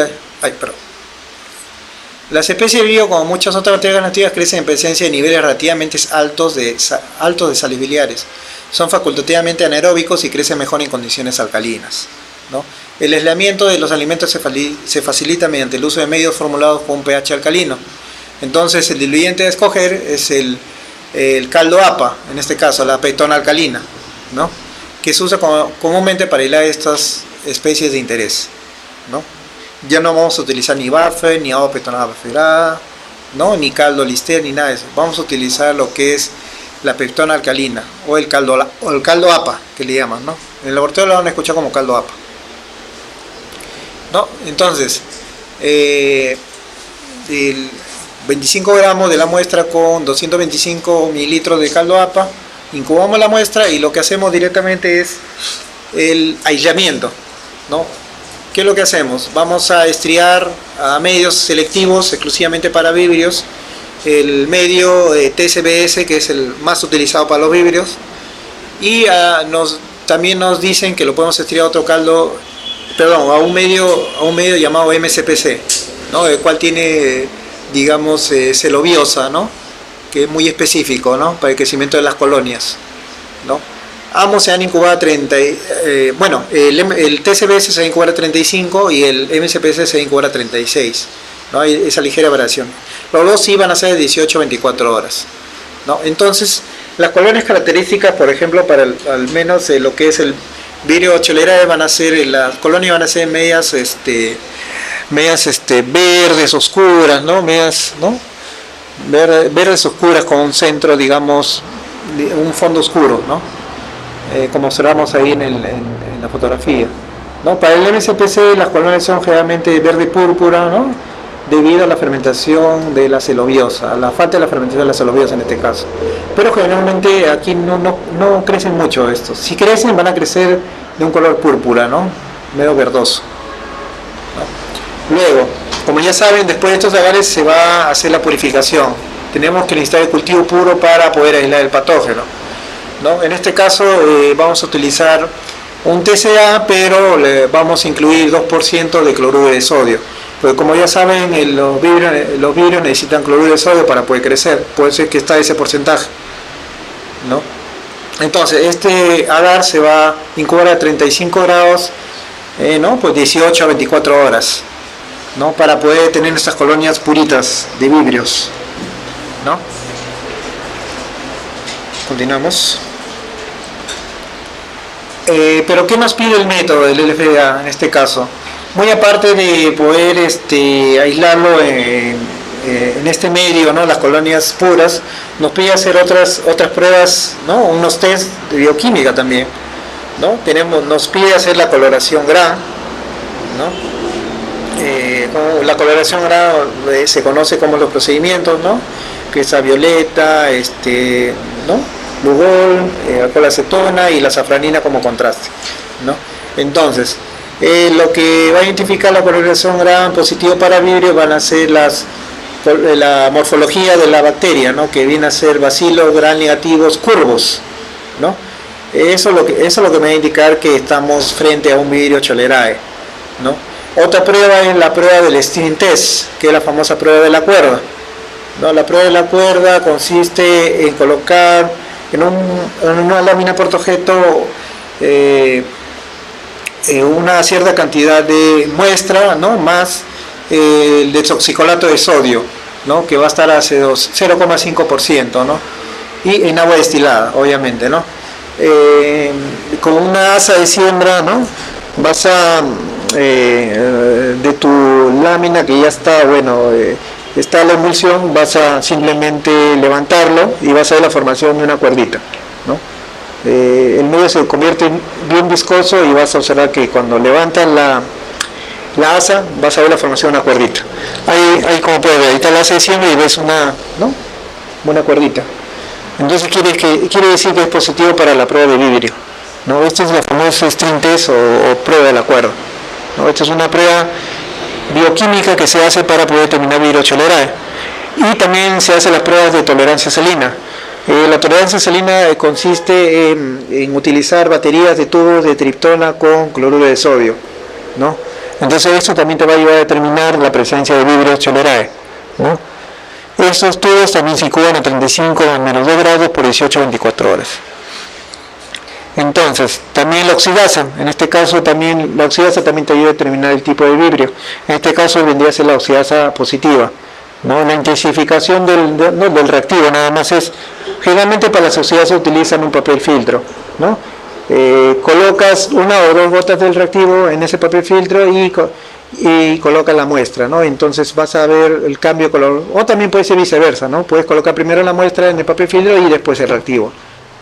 Las especies de vivo, como muchas otras bacterias nativas, crecen en presencia de niveles relativamente altos de sales biliares. Son facultativamente anaeróbicos y crecen mejor en condiciones alcalinas, ¿no? El aislamiento de los alimentos se facilita mediante el uso de medios formulados con un pH alcalino. Entonces, el diluyente a escoger es el caldo APA, en este caso la pectona alcalina, ¿no? Que se usa comúnmente para aislar estas especies de interés, ¿no? Ya no vamos a utilizar ni buffer, ni agua pectonada bufferada, ¿no? Ni caldo lister, ni nada de eso. Vamos a utilizar lo que es la pectona alcalina o el caldo APA, que le llaman, ¿no? En el laboratorio lo van a escuchar como caldo APA, ¿no? Entonces, 25 gramos de la muestra con 225 mililitros de caldo APA, incubamos la muestra y lo que hacemos directamente es el aislamiento, ¿no? ¿Qué es lo que hacemos? Vamos a estriar a medios selectivos exclusivamente para vívidos, el medio TSBS, que es el más utilizado para los vívidos, y también nos dicen que lo podemos estriar a un medio llamado MCPC, ¿no? El cual tiene, digamos, celobiosa, ¿no? Que es muy específico, ¿no? Para el crecimiento de las colonias, ¿no? Ambos se han incubado a 30, el TCBS se va a incubar a 35 y el MCPC se va a incubar a 36, ¿no? Hay esa ligera variación. Los dos sí van a ser de 18 a 24 horas, ¿no? Entonces, las colonias características, por ejemplo, para al menos lo que es el Virio cholerae, las colonias van a ser medias verdes oscuras, ¿no? Medias, ¿no? Verdes oscuras con un centro, digamos, un fondo oscuro, ¿no? Como observamos ahí en la fotografía, ¿no? Para el MCPC las colonias son generalmente verde púrpura, ¿no? Debido a la fermentación de la celobiosa, a la falta de la fermentación de la celobiosa en este caso. Pero generalmente aquí no crecen mucho estos. Si crecen van a crecer de un color púrpura, ¿no? Medio verdoso, ¿no? Luego, como ya saben, después de estos agares se va a hacer la purificación. Tenemos que necesitar el cultivo puro para poder aislar el patógeno, ¿no? En este caso vamos a utilizar un TCA, pero le vamos a incluir 2% de cloruro de sodio. Porque como ya saben, los vidrios necesitan cloruro de sodio para poder crecer. Puede ser que está ese porcentaje, ¿no? Entonces, este agar se va a incubar a 35 grados, ¿no? Pues 18 a 24 horas, ¿no? Para poder tener estas colonias puritas de vidrios, ¿no? Continuamos. Pero ¿qué nos pide el método del LFDA en este caso? Muy aparte de poder aislarlo en este medio, ¿no? Las colonias puras, nos pide hacer otras pruebas, ¿no? Unos test de bioquímica también, ¿no? Nos pide hacer la coloración GRA, ¿no? La coloración GRA se conoce como los procedimientos, ¿no? Que es la violeta, ¿no? Lugol, alcohol acetona y la safranina como contraste, ¿no? Entonces, lo que va a identificar la coloración GRA positivo para vidrio van a ser la morfología de la bacteria, ¿no? Que viene a ser bacilos gram negativos curvos, ¿no? Eso es lo que me va a indicar que estamos frente a un vidrio cholerae, ¿no? Otra prueba es la prueba del Stein test, que es la famosa prueba de la cuerda, ¿no? La prueba de la cuerda consiste en colocar en una lámina portaobjeto una cierta cantidad de muestra, ¿no? Más el desoxicolato de sodio, ¿no? Que va a estar a 0,5%, ¿no? Y en agua destilada, obviamente, ¿no? Con una asa de siembra, ¿no? Vas a de tu lámina que ya está, bueno, está la emulsión, vas a simplemente levantarlo y vas a ver la formación de una cuerdita, ¿no? El medio se convierte bien viscoso y vas a observar que cuando levantas la asa vas a ver la formación de una cuerdita. Ahí como puedes ver, ahí está la asa de siembra y ves una cuerdita. Entonces quiere decir que es positivo para la prueba de vidrio, ¿no? Esta es la famosa Stein test o prueba de la cuerda, ¿no? Esta es una prueba bioquímica que se hace para poder determinar vidrio cholerae. Y también se hacen las pruebas de tolerancia salina. La tolerancia salina consiste en utilizar baterías de tubos de triptona con cloruro de sodio, ¿no? Entonces esto también te va a ayudar a determinar la presencia de vidrio cholerae, ¿no? Estos tubos también se incuban a 35 menos 2 grados por 18 a 24 horas. Entonces, también la oxidasa, en este caso también la oxidasa también te ayuda a determinar el tipo de vidrio. En este caso vendría a ser la oxidasa positiva, ¿no? La intensificación del reactivo nada más es, generalmente para las oxidasas utilizan un papel filtro, ¿no? Colocas 1 o 2 gotas del reactivo en ese papel filtro y colocas la muestra, ¿no? Entonces vas a ver el cambio de color, o también puede ser viceversa, ¿no? Puedes colocar primero la muestra en el papel filtro y después el reactivo,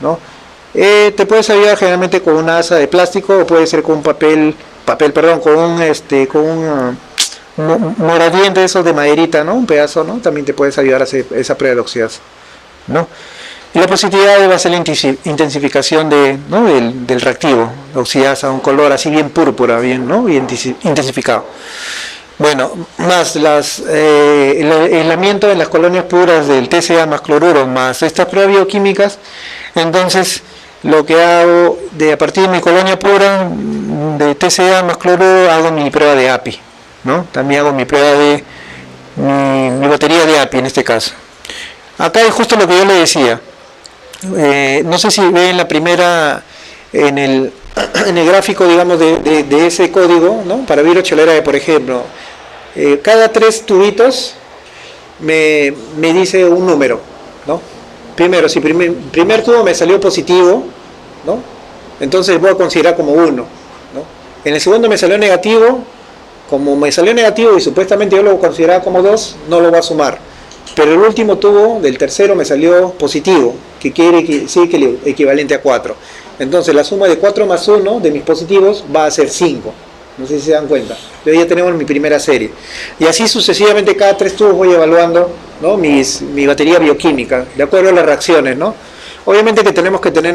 ¿no? Te puedes ayudar generalmente con una asa de plástico o puede ser con un con un moradiente esos de maderita, ¿no? Un pedazo, ¿no? También te puedes ayudar a hacer esa prueba de oxidasa, ¿no? Y la positividad va a ser la intensificación del reactivo, la oxidasa, un color así bien púrpura, bien, ¿no? Bien intensificado. Bueno, más el aislamiento de las colonias puras del TCA más cloruro, más estas pruebas bioquímicas. Entonces, lo que hago a partir de mi colonia pura de TCA más cloruro, hago mi prueba de API, ¿no? También hago mi prueba de mi batería de API en este caso. Acá es justo lo que yo le decía. No sé si ven la primera en el gráfico, digamos, de ese código, ¿no? Para vidrio cholerae, por ejemplo, cada 3 tubitos me dice un número, ¿no? Primero, si primer tubo me salió positivo, ¿no? Entonces voy a considerar como 1, ¿no? En el segundo me salió negativo, como me salió negativo y supuestamente yo lo consideraba como 2, no lo voy a sumar. Pero el último tubo del tercero me salió positivo, que quiere decir que equivalente a 4. Entonces la suma de 4 más 1 de mis positivos va a ser 5. No sé si se dan cuenta. Entonces ya tenemos mi primera serie. Y así sucesivamente cada 3 tubos voy evaluando, ¿no? Mi batería bioquímica, de acuerdo a las reacciones, ¿no? Obviamente que tenemos que tener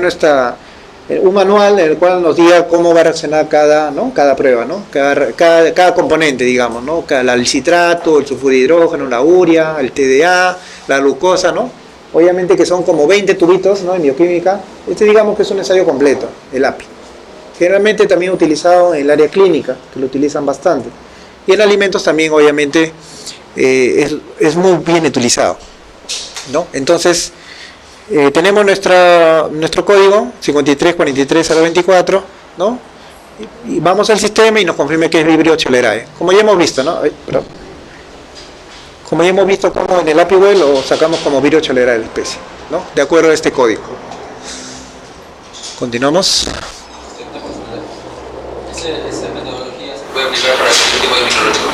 un manual en el cual nos diga cómo va a reaccionar cada prueba, ¿no? Cada componente, digamos, ¿no? El citrato, el sulfuro de hidrógeno, la urea, el TDA, la glucosa, ¿no? obviamente que son como 20 tubitos, ¿no? En bioquímica. Este digamos que es un ensayo completo, el API. Generalmente también utilizado en el área clínica, que lo utilizan bastante. Y en alimentos también, obviamente, es muy bien utilizado, ¿no? Entonces, tenemos nuestro código 5343024, ¿no? Y vamos al sistema y nos confirma que es Vibrio cholerae. Como ya hemos visto, ¿no? Como ya hemos visto como en el API web lo sacamos como Vibrio cholerae de la especie, ¿no? De acuerdo a este código. Continuamos. ¿Esa metodología se puede aplicar para cualquier tipo de microorganismo?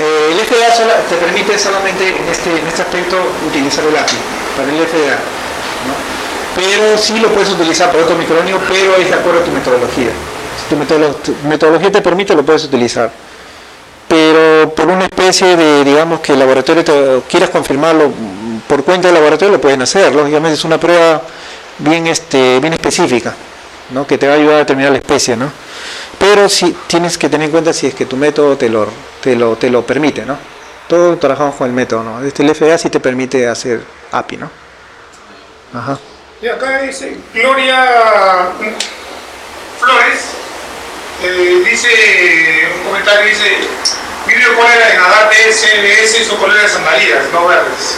El FDA te permite solamente en este aspecto utilizar el API para el FDA, ¿no? Pero sí lo puedes utilizar para otro microorganismo, pero es de acuerdo a tu metodología. Si tu metodología te permite, lo puedes utilizar. Pero por una especie de, digamos, que el laboratorio quieras confirmarlo por cuenta del laboratorio, lo pueden hacer. Lógicamente es una prueba bien específica, ¿no? Que te va a ayudar a determinar la especie, ¿no? Pero sí tienes que tener en cuenta si es que tu método te lo permite, ¿no? Todos trabajamos con el método, ¿no? El FDA sí te permite hacer API, ¿no? Ajá. Y acá dice Gloria Flores, dice un comentario, dice Vibrio cólera en Agave, CBS son coleras amarillas, no verdes.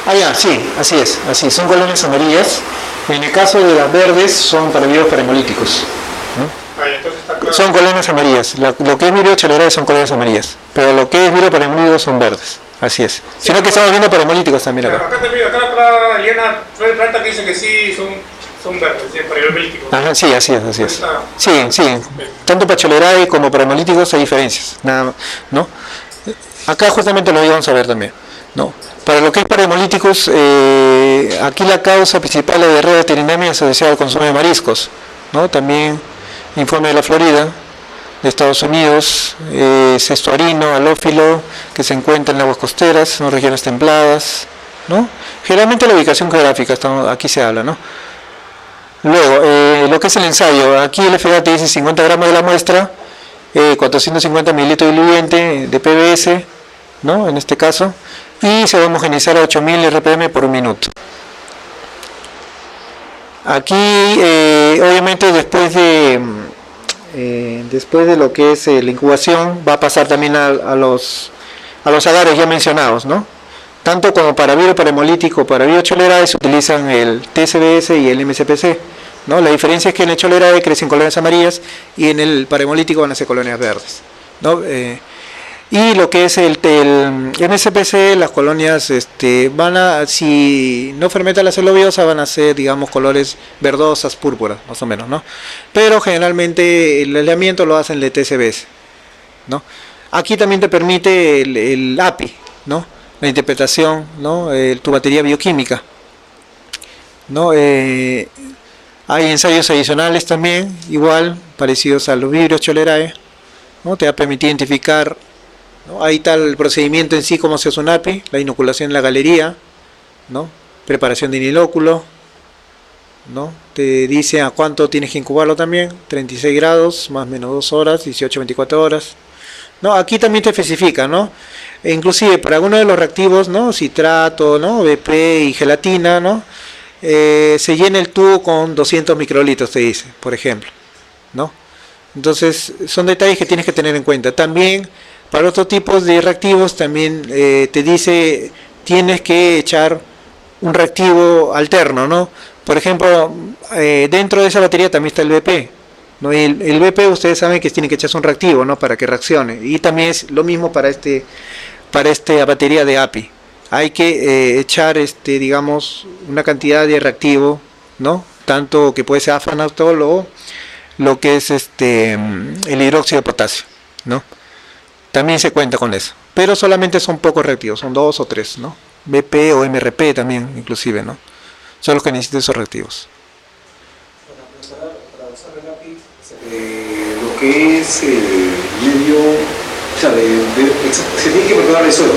Ah, ya, sí, así, son colonias amarillas. En el caso de las verdes son para virus parahemolíticos, ¿no? Entonces está claro. Son colonias amarillas. Lo que es Vibrio cholerae son colonias amarillas, pero lo que es virus parahemolíticos son verdes. Así es. Sino que estamos viendo parahemolíticos también acá. Acá también, acá Liana Flores Planta que dice que sí son verdes, sí, parahemolíticos. Ajá, sí, así es. Sí. Tanto para cholerae como para hemolíticos hay diferencias, nada, ¿no? Acá justamente lo íbamos a ver también, ¿no? Para lo que es para hemolíticos, aquí la causa principal de diarrea de terinamia es asociada al consumo de mariscos, ¿no? También informe de la Florida, de Estados Unidos, cestuarino, halófilo, que se encuentra en aguas costeras, en regiones templadas, ¿no? Generalmente la ubicación geográfica, aquí se habla, ¿no? Luego, lo que es el ensayo, aquí el FDA te dice 50 gramos de la muestra, 450 mililitros de diluyente de PBS, ¿no? En este caso, y se va a homogeneizar a 8000 RPM por un minuto. Aquí, obviamente, después de lo que es la incubación, va a pasar también a los agares ya mencionados, ¿no? Tanto como para virus parahemolítico, para virus cholerae se utilizan el TSBS y el MCPC, ¿no? La diferencia es que en el cholerae crecen colonias amarillas y en el parahemolítico van a ser colonias verdes, ¿no? Y lo que es el MCPC, las colonias van a, si no fermenta la celobiosa, van a ser, digamos, colores verdosas, púrpuras, más o menos, ¿no? Pero generalmente el aislamiento lo hacen el TSBS, ¿no? Aquí también te permite el API, ¿no? La interpretación, ¿no? Tu batería bioquímica, ¿no? Hay ensayos adicionales también, igual, parecidos a los vibrios cholerae, ¿no? Te va a permitir identificar, ¿no? Ahí está el procedimiento en sí, cómo se hace un API, la inoculación en la galería, ¿no? Preparación de inilóculo, ¿no? Te dice a cuánto tienes que incubarlo también, 36 grados, más o menos 2 horas, 18-24 horas, ¿no? Aquí también te especifica, ¿no? E inclusive para algunos de los reactivos, ¿no? Citrato, ¿no? BP y gelatina, ¿no? Se llena el tubo con 200 microlitros, te dice, por ejemplo, ¿no? Entonces son detalles que tienes que tener en cuenta. También para otros tipos de reactivos también te dice tienes que echar un reactivo alterno, ¿no? Por ejemplo, dentro de esa batería también está el BP, ¿no? Y el BP ustedes saben que tiene que echarse un reactivo, ¿no? Para que reaccione. Y también es lo mismo para esta batería de API. Hay que echar digamos una cantidad de reactivo, ¿no? Tanto que puede ser afanastol o lo que es el hidróxido de potasio, ¿no? También se cuenta con eso, pero solamente son pocos reactivos, son 2 o 3, ¿no? BP o MRP también, inclusive, ¿no? Son los que necesitan esos reactivos. Para usar el API, lo que es el medio, o sea, se tiene que preparar el suelo,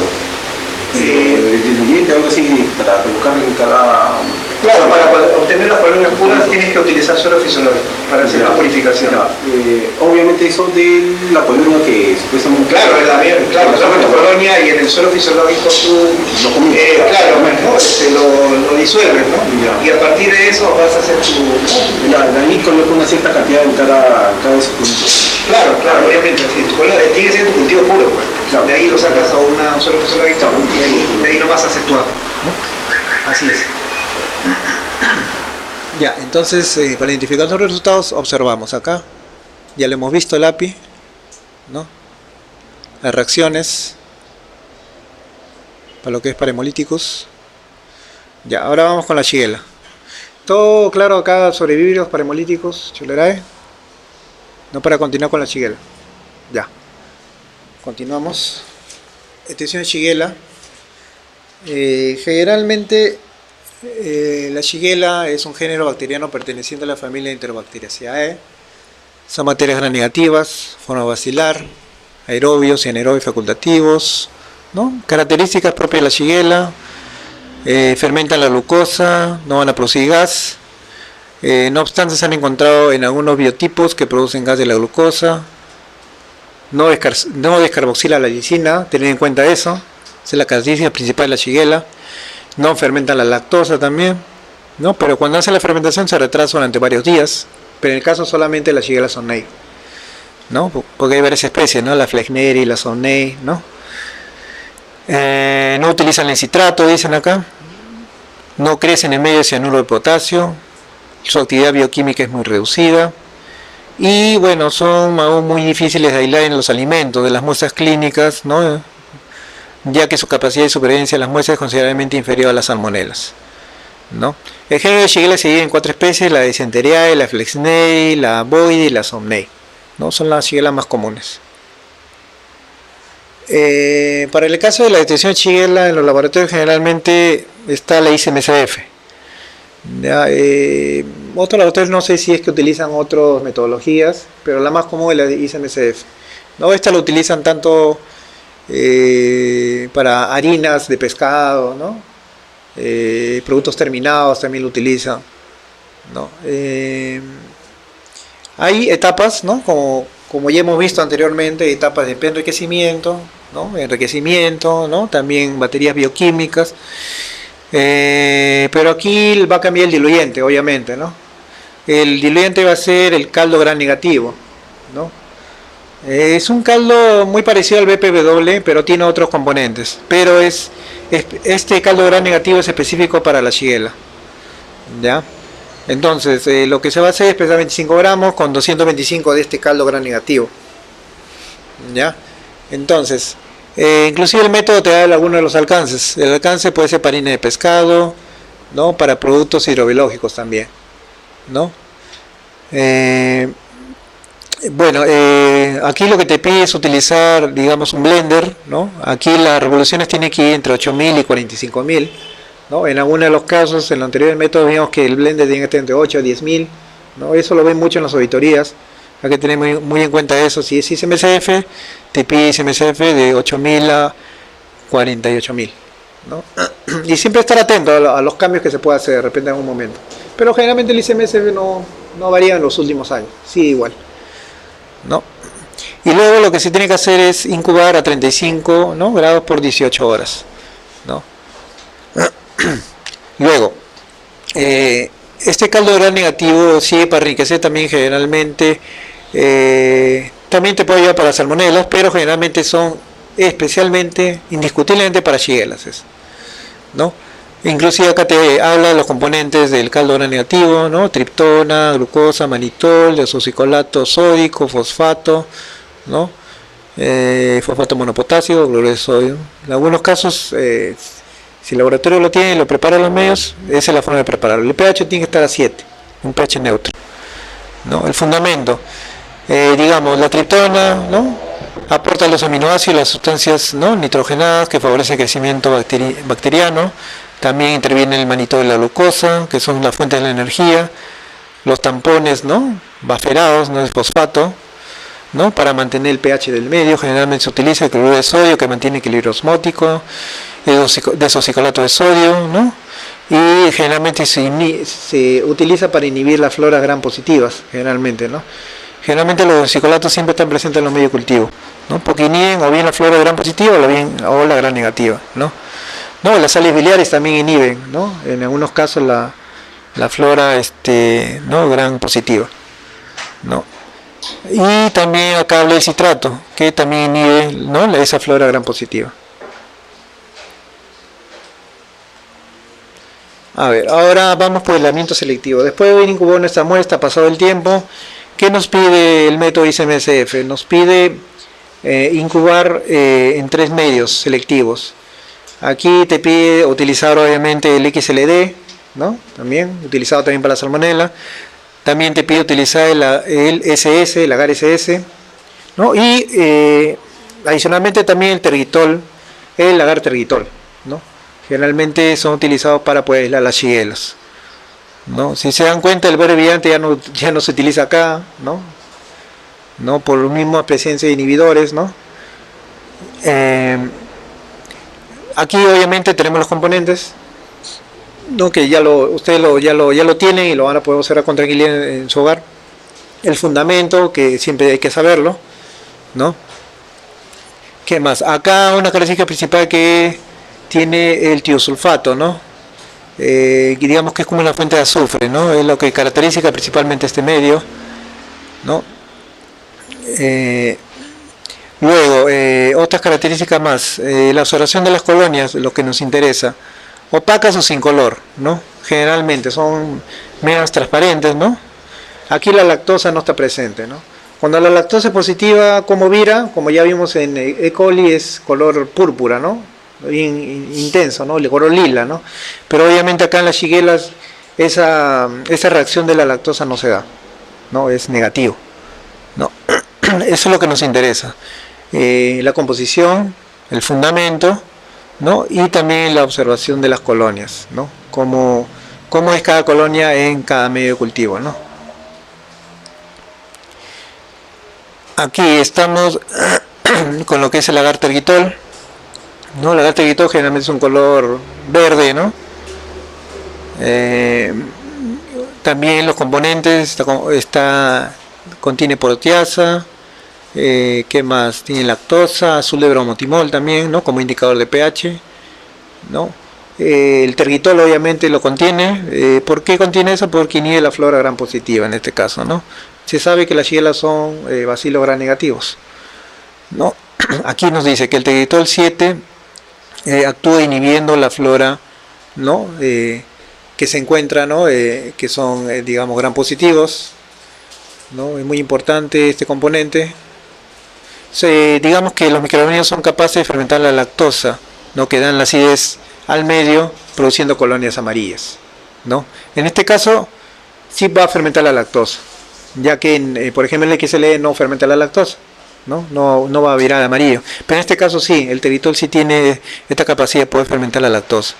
diluyente, algo así, para colocar en cada Claro, para obtener las colonias puras tienes que utilizar suelo fisiológico para hacer la purificación. Obviamente eso de la colonia que supuestamente... Claro, claro, tu colonia y en el suelo fisiológico tú lo disuelves, ¿no? Ya. Y a partir de eso vas a hacer tu... Ahí coloca una cierta cantidad en cada de esos puntos. Claro, obviamente, sí, tu colonia tiene que ser tu cultivo puro, pues. Claro. De ahí lo sacas a un suelo fisiológico y de ahí nomás haces tu agua, ¿no? Así es. Ya, entonces para identificar los resultados observamos acá, ya lo hemos visto el API, ¿no? Las reacciones para lo que es para hemolíticos. Ya, ahora vamos con la Shigella. Todo claro acá sobre vívidos para hemolíticos, Chulerae. No, para continuar con la Shigella. Ya, continuamos. Extensión de Shigella. Generalmente la Shigella es un género bacteriano perteneciente a la familia Enterobacteriaceae. Son bacterias gram negativas, forma bacillar, aerobios y anaerobios facultativos, ¿no? Características propias de la Shigella: fermentan la glucosa, no van a producir gas. No obstante, se han encontrado en algunos biotipos que producen gas de la glucosa. No descarboxila la lisina, tened en cuenta eso. Esa es la característica principal de la Shigella. No fermentan la lactosa también, ¿no? Pero cuando hace la fermentación se retrasa durante varios días. Pero en el caso solamente de la Shigella sonnei, ¿no? Porque hay varias especies, ¿no? La Flexneri, la sonnei, ¿no? No utilizan el citrato, dicen acá. No crecen en medio de cianuro de potasio. Su actividad bioquímica es muy reducida. Y bueno, son aún muy difíciles de aislar en los alimentos de las muestras clínicas, ¿no? Ya que su capacidad de supervivencia en las muestras es considerablemente inferior a las salmonelas, ¿no? El género de Shigella se divide en 4 especies: la Dysenteriae, la Flexneri, la Boide y la Somnei, ¿no? Son las Shigella más comunes. Para el caso de la detección de Shigella en los laboratorios generalmente está la ICMSF. Otros laboratorios no sé si es que utilizan otras metodologías, pero la más común es la ICMSF, ¿no? Esta lo utilizan tanto para harinas de pescado, ¿no? Productos terminados también lo utilizan, ¿no? Hay etapas, ¿no? Como ya hemos visto anteriormente, etapas de enriquecimiento, ¿no? Enriquecimiento, ¿no? También baterías bioquímicas, pero aquí va a cambiar el diluyente, obviamente, ¿no? El diluyente va a ser el caldo gram negativo, ¿no? Es un caldo muy parecido al BPW, pero tiene otros componentes. Pero este caldo gram negativo es específico para la Shigella, ¿ya? Entonces, lo que se va a hacer es pesar 25 gramos con 225 de este caldo gram negativo, ¿ya? Entonces, inclusive el método te da algunos de los alcances. El alcance puede ser para harina de pescado, ¿no? Para productos hidrobiológicos también, ¿no? Bueno, aquí lo que te pide es utilizar, digamos, un blender, ¿no? Aquí las revoluciones tienen que ir entre 8000 y 45000, ¿no? En algunos de los casos, en el anterior método vimos que el blender tiene que estar entre 8 a 10000, ¿no? Eso lo ven mucho en las auditorías. Hay que tener muy en cuenta eso. Si es ICMSF, te pide ICMSF de 8000 a 48000, ¿no? Y siempre estar atento a los cambios que se puede hacer de repente en algún momento. Pero generalmente el ICMSF no varía en los últimos años, sí, igual, ¿no? Y luego lo que se tiene que hacer es incubar a 35, ¿no? grados por 18 horas, ¿no? Luego, este caldo gram negativo sirve para enriquecer también generalmente, también te puede ayudar para salmonelas, pero generalmente son especialmente, indiscutiblemente para Shigellas, ¿no? Inclusive acá te habla de los componentes del caldo gram negativo, ¿no? Triptona, glucosa, manitol, desoxicolato sódico, fosfato, ¿no? Fosfato monopotasio, cloruro de sodio. En algunos casos, si el laboratorio lo tiene y lo prepara en los medios, esa es la forma de prepararlo. El pH tiene que estar a 7, un pH neutro, ¿no? El fundamento, digamos, la triptona, ¿no? Aporta los aminoácidos y las sustancias, ¿no? nitrogenadas que favorecen el crecimiento bacteriano. También interviene el manitol de la glucosa, que son las fuentes de la energía. Los tampones, ¿no? baferados, no es fosfato, ¿no? para mantener el pH del medio. Generalmente se utiliza el cloruro de sodio, que mantiene equilibrio osmótico, el desoxicolato de sodio, ¿no? y generalmente se utiliza para inhibir las floras gram positivas, generalmente, ¿no? Generalmente los oxicolatos siempre están presentes en los medios de cultivo, ¿no? Porque inhiben o bien la flora gram positiva o la gram negativa, ¿no? No, las sales biliares también inhiben, ¿no? En algunos casos la flora ¿no? gram positiva, ¿no? Y también acá habla del citrato, que también inhibe, ¿no? esa flora gram positiva. A ver, ahora vamos por el aislamiento selectivo. Después de haber incubado nuestra muestra, pasado el tiempo, ¿qué nos pide el método ICMSF? Nos pide incubar en 3 medios selectivos. Aquí te pide utilizar obviamente el XLD, ¿no? También, utilizado también para la salmonela. También te pide utilizar el SS, el agar SS, ¿no? Y adicionalmente también el tergitol, el agar tergitol, ¿no? Generalmente son utilizados para poder aislar las shigella, ¿no? Si se dan cuenta, el verde brillante ya no se utiliza acá, ¿no? Por la misma presencia de inhibidores, ¿no? Aquí obviamente tenemos los componentes, ¿no? Que ustedes ya lo tienen y lo van a poder observar con tranquilidad en su hogar. El fundamento, que siempre hay que saberlo, ¿no? ¿Qué más? Acá una característica principal que tiene el tiosulfato, ¿no? Digamos que es como una fuente de azufre, ¿no? Es lo que caracteriza principalmente este medio, ¿no? Luego, otras características más, la observación de las colonias, lo que nos interesa, opacas o sin color, ¿no? Generalmente son medias transparentes, ¿no? Aquí la lactosa no está presente, ¿no? Cuando la lactosa es positiva, como vira, como ya vimos en E. coli, es color púrpura, ¿no? Bien intenso, ¿no? El color lila, ¿no? Pero obviamente acá en las shigella esa reacción de la lactosa no se da, ¿no? Es negativo, ¿no? Eso es lo que nos interesa. La composición, el fundamento, ¿no? Y también la observación de las colonias, ¿no? Cómo es cada colonia en cada medio de cultivo, ¿no? Aquí estamos con lo que es el agar tergitol, ¿no? El agar tergitol generalmente es un color verde, ¿no? También los componentes contiene proteasa. ¿Qué más? Tiene lactosa, azul de bromotimol también, ¿no? Como indicador de pH, ¿no? El tergitol obviamente lo contiene. ¿Por qué contiene eso? Porque inhibe la flora gram positiva en este caso, ¿no? Se sabe que las shigella son bacilos gram negativos, ¿no? Aquí nos dice que el tergitol 7 actúa inhibiendo la flora, ¿no? Que se encuentra, ¿no? Que son, digamos, gram positivos, ¿no? Es muy importante este componente. Digamos que los microorganismos son capaces de fermentar la lactosa, ¿no? Que dan la acidez al medio, produciendo colonias amarillas, ¿no? En este caso, sí va a fermentar la lactosa, ya que, por ejemplo, el XLE no fermenta la lactosa, no va a virar amarillo. Pero en este caso sí, el tergitol sí tiene esta capacidad de poder fermentar la lactosa.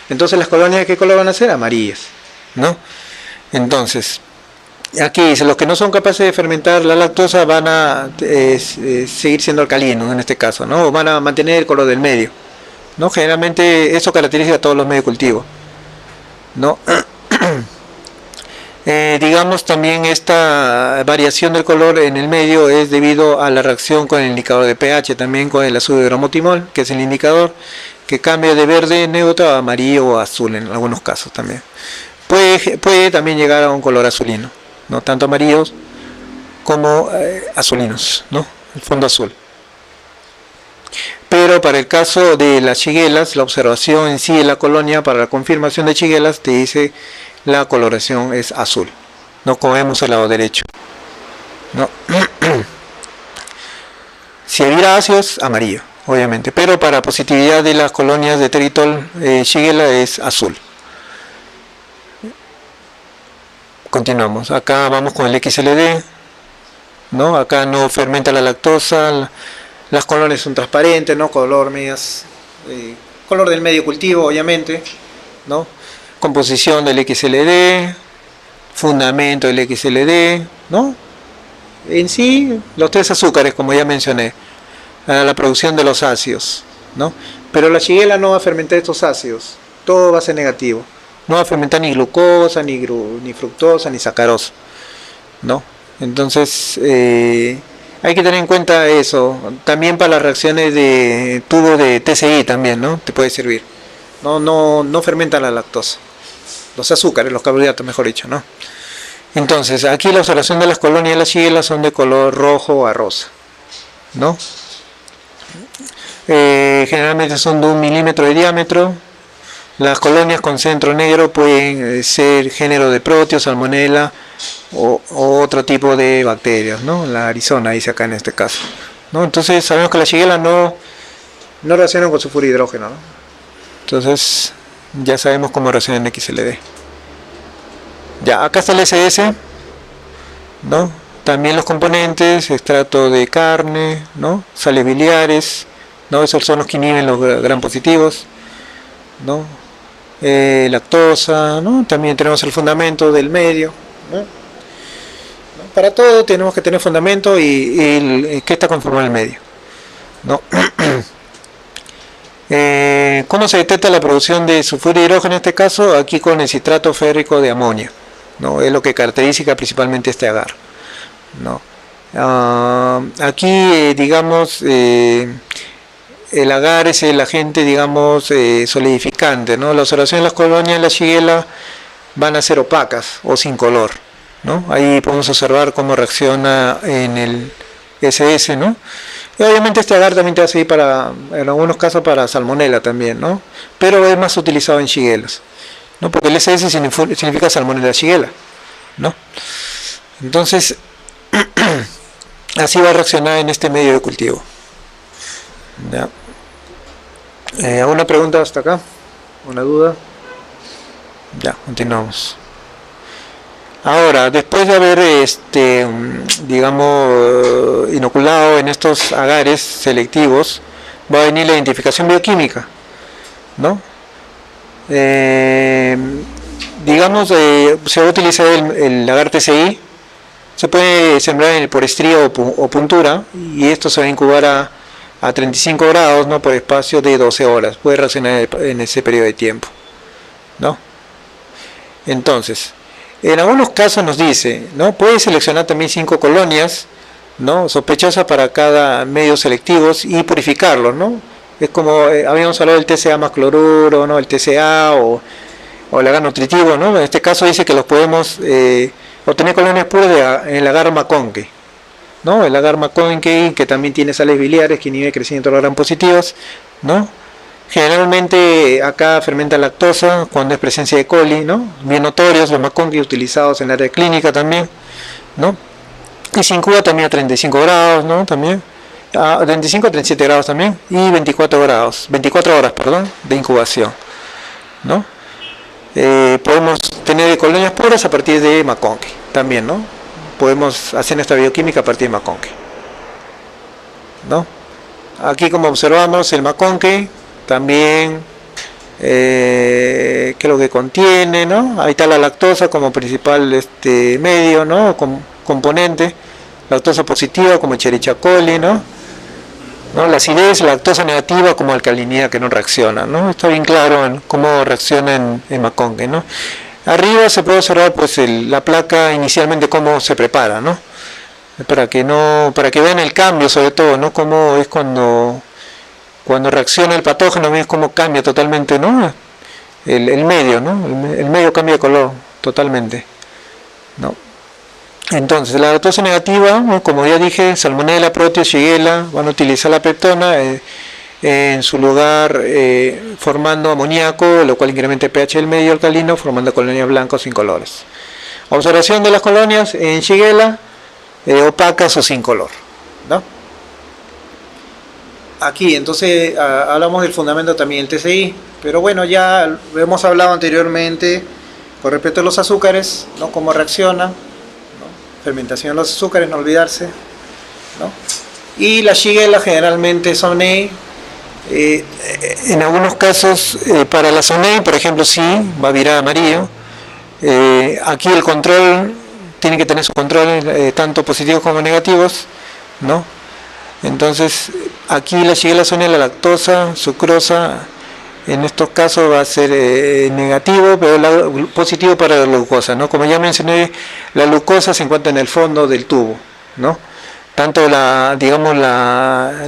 Entonces, ¿las colonias de qué color van a ser? Amarillas, ¿no? Entonces, aquí dice, los que no son capaces de fermentar la lactosa van a seguir siendo alcalinos en este caso, ¿no? O van a mantener el color del medio, ¿no? Generalmente eso caracteriza a todos los medios de cultivo, ¿no? Digamos también esta variación del color en el medio es debido a la reacción con el indicador de pH, también con el azul de bromotimol, que es el indicador que cambia de verde neutro a amarillo o azul en algunos casos también. Puede también llegar a un color azulino, ¿no? Tanto amarillos como azulinos, ¿no? El fondo azul. Pero para el caso de las shigella, la observación en sí de la colonia para la confirmación de shigella te dice la coloración es azul, ¿no? Como vemos al lado derecho, ¿no? Si hay ácidos, amarillo, obviamente, pero para positividad de las colonias de tergitol shigella es azul. Continuamos, acá vamos con el XLD, ¿no? Acá no fermenta la lactosa, las colonias son transparentes, ¿no? Color del medio cultivo, obviamente, ¿no? Composición del XLD, fundamento del XLD, ¿no? En sí, los 3 azúcares, como ya mencioné, la producción de los ácidos, ¿no? Pero la shigella no va a fermentar estos ácidos, todo va a ser negativo, no va a fermentar ni glucosa, ni fructosa, ni sacarosa, ¿no? Entonces hay que tener en cuenta eso. También para las reacciones de tubo de TCI también, ¿no? Te puede servir. No fermenta la lactosa. Los azúcares, los carbohidratos, mejor dicho, ¿no? Entonces, aquí la observación de las colonias de la shigella son de color rojo a rosa, ¿no? Generalmente son de 1 milímetro de diámetro. Las colonias con centro negro pueden ser género de Proteo, Salmonella o otro tipo de bacterias, ¿no? La Arizona dice acá en este caso, ¿no? Entonces sabemos que las shigella no reaccionan con sulfuro de hidrógeno, ¿no? Entonces ya sabemos cómo reaccionan en XLD. Ya, acá está el SS, ¿no? También los componentes, extracto de carne, ¿no? Sales biliares, ¿no? Esos son los que inhiben los gram positivos, ¿no? Lactosa, ¿no? También tenemos el fundamento del medio, ¿no? Para todo tenemos que tener fundamento y qué está conformado el medio, ¿no? ¿Cómo se detecta la producción de sulfuro de hidrógeno en este caso? Aquí con el citrato férrico de amonio, ¿no? Es lo que caracteriza principalmente este agar, ¿no? Aquí digamos el agar es el agente, digamos, solidificante, ¿no? La observación de las colonias de la shigella van a ser opacas o sin color, ¿no? Ahí podemos observar cómo reacciona en el SS, ¿no? Y obviamente este agar también te va a servir en algunos casos para salmonella también, ¿no? Pero es más utilizado en shigellas, ¿no? Porque el SS significa salmonella shigella, ¿no? Entonces, así va a reaccionar en este medio de cultivo. ¿Ya? ¿Alguna pregunta hasta acá? ¿Una duda? Ya, continuamos. Ahora, después de haber, digamos, inoculado en estos agares selectivos, va a venir la identificación bioquímica, ¿no? Digamos, se va a utilizar el agar TCI, se puede sembrar por estría o puntura, y esto se va a incubar a 35 grados, ¿no? Por espacio de 12 horas, puede reaccionar en ese periodo de tiempo, ¿no? Entonces, en algunos casos nos dice, ¿no? Puede seleccionar también 5 colonias, ¿no? Sospechosas para cada medio selectivos y purificarlos, ¿no? Es como habíamos hablado del TCA más cloruro, ¿no? El TCA o el agar nutritivo, ¿no? En este caso dice que los podemos obtener colonias puras en el agar McConkey, ¿no? El agar McConkey, que también tiene sales biliares que inhibe el crecimiento de los gram positivos, ¿no? Generalmente acá fermenta lactosa cuando es presencia de coli, ¿no? Bien notorios los McConkey utilizados en la área clínica también, ¿no? Y se incuba también a 35 grados, ¿no? También a 35 a 37 grados también y 24 horas, de incubación, ¿no? Podemos tener colonias puras a partir de McConkey también, ¿no? Podemos hacer nuestra bioquímica a partir de McConkey, ¿no? Aquí, como observamos, el McConkey también qué es lo que contiene, ¿no? Ahí está la lactosa como principal medio, ¿no? Componente, lactosa positiva como Escherichia coli, ¿no? La acidez, la lactosa negativa como alcalinidad que no reacciona, ¿no? Está bien claro en cómo reacciona en McConkey, ¿no? Arriba se puede observar pues la placa inicialmente cómo se prepara, ¿no? Para que vean el cambio, sobre todo, ¿no? Cómo es cuando reacciona el patógeno, ves cómo cambia totalmente, ¿no? El medio, ¿no? El medio cambia de color totalmente, ¿no? Entonces, la lactosa negativa, ¿no? Como ya dije, Salmonella, Proteo, Shigella, van a utilizar la peptona en su lugar formando amoníaco, lo cual incrementa el pH del medio alcalino, formando colonias blancas sin colores. Observación de las colonias en Shigella, opacas o sin color, ¿no? Aquí, entonces, hablamos del fundamento también del TCI, pero bueno, ya lo hemos hablado anteriormente con respecto a los azúcares, ¿no? Cómo reacciona, ¿no? Fermentación de los azúcares, no olvidarse, ¿no? Y la Shigella generalmente son en algunos casos, para la SONEI, por ejemplo, sí, va a virar amarillo. Aquí el control, tiene que tener su control, tanto positivos como negativos, ¿no? Entonces, aquí la Shigella son la lactosa, sucrosa, En estos casos va a ser negativo, pero positivo para la glucosa, ¿no? Como ya mencioné, la glucosa se encuentra en el fondo del tubo, ¿no? Tanto la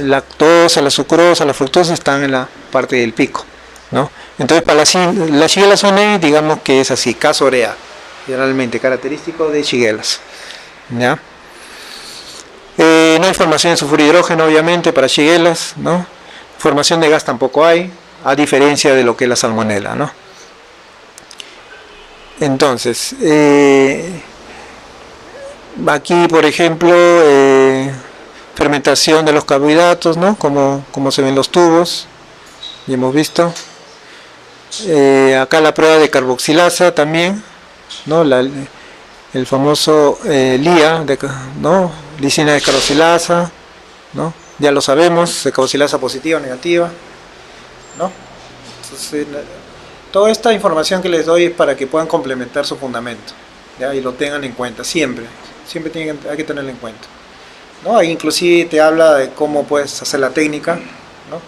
lactosa, la sucrosa, la fructosa están en la parte del pico, ¿no? Entonces para la Shigella sonei, digamos que es así, caso Orea, generalmente característico de Shigella, ¿ya? No hay formación de sulfuro de hidrógeno, obviamente, para Shigella, ¿no? Formación de gas tampoco hay, a diferencia de lo que es la salmonela, ¿no? Entonces, aquí, por ejemplo, fermentación de los carbohidratos, ¿no? Como se ven los tubos, ya hemos visto. Acá la prueba de carboxilasa también, ¿no? El famoso LIA, ¿no? Lisina de carboxilasa, ¿no? Ya lo sabemos, de carboxilasa positiva o negativa, ¿no? Entonces, toda esta información que les doy es para que puedan complementar su fundamento, ¿ya? Y lo tengan en cuenta, siempre hay que tenerlo en cuenta, ¿no? Ahí inclusive te habla de cómo puedes hacer la técnica, ¿no?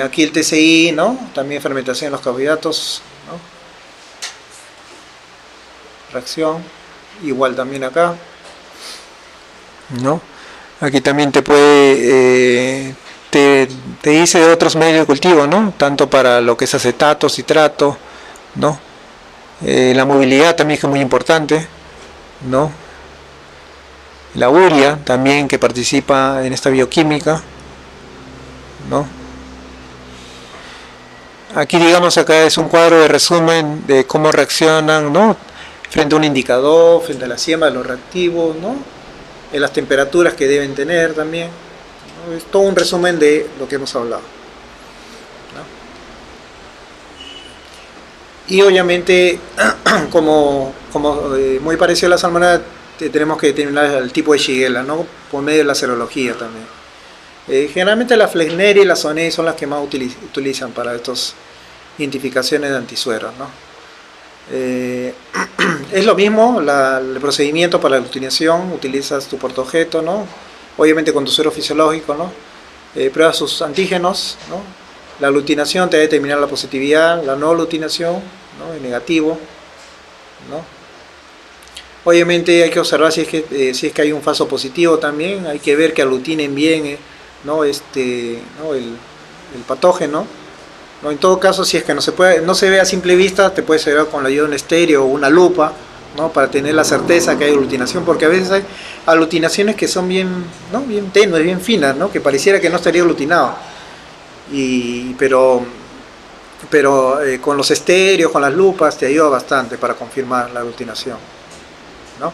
Aquí el TCI, ¿no? También fermentación de los carbohidratos, ¿no? Reacción, igual también acá, ¿no? Aquí también te puede te dice de otros medios de cultivo, ¿no? Tanto para lo que es acetato, citrato, ¿no? La movilidad también es muy importante, ¿no? La urea también, que participa en esta bioquímica, ¿no? Aquí, digamos, acá es un cuadro de resumen de cómo reaccionan, ¿no? Frente a un indicador, frente a la siembra de los reactivos, ¿no? En las temperaturas que deben tener también, ¿no? Es todo un resumen de lo que hemos hablado, ¿no? Y obviamente, como muy parecido a la salmonela, tenemos que determinar el tipo de Shigella, ¿no? Por medio de la serología también. Generalmente la Flexneri y la Sonei son las que más utilizan para estas identificaciones de antisueros, ¿no? Es lo mismo el procedimiento para la aglutinación. Utilizas tu portaobjeto, ¿no? Obviamente con tu suero fisiológico, ¿no? Pruebas sus antígenos, ¿no? La aglutinación te va a determinar la positividad, la no aglutinación, ¿no? El negativo, ¿no? Obviamente hay que observar si es que hay un falso positivo también. Hay que ver que aglutinen bien, ¿no? ¿No? El patógeno, ¿no? En todo caso, si es que no se ve a simple vista, te puedes ver con la ayuda de un estéreo o una lupa, ¿no? Para tener la certeza que hay aglutinación, porque a veces hay aglutinaciones que son bien, ¿no? Bien tenues, bien finas, ¿no? Que pareciera que no estaría aglutinado, pero con los estéreos, con las lupas, te ayuda bastante para confirmar la aglutinación, ¿no?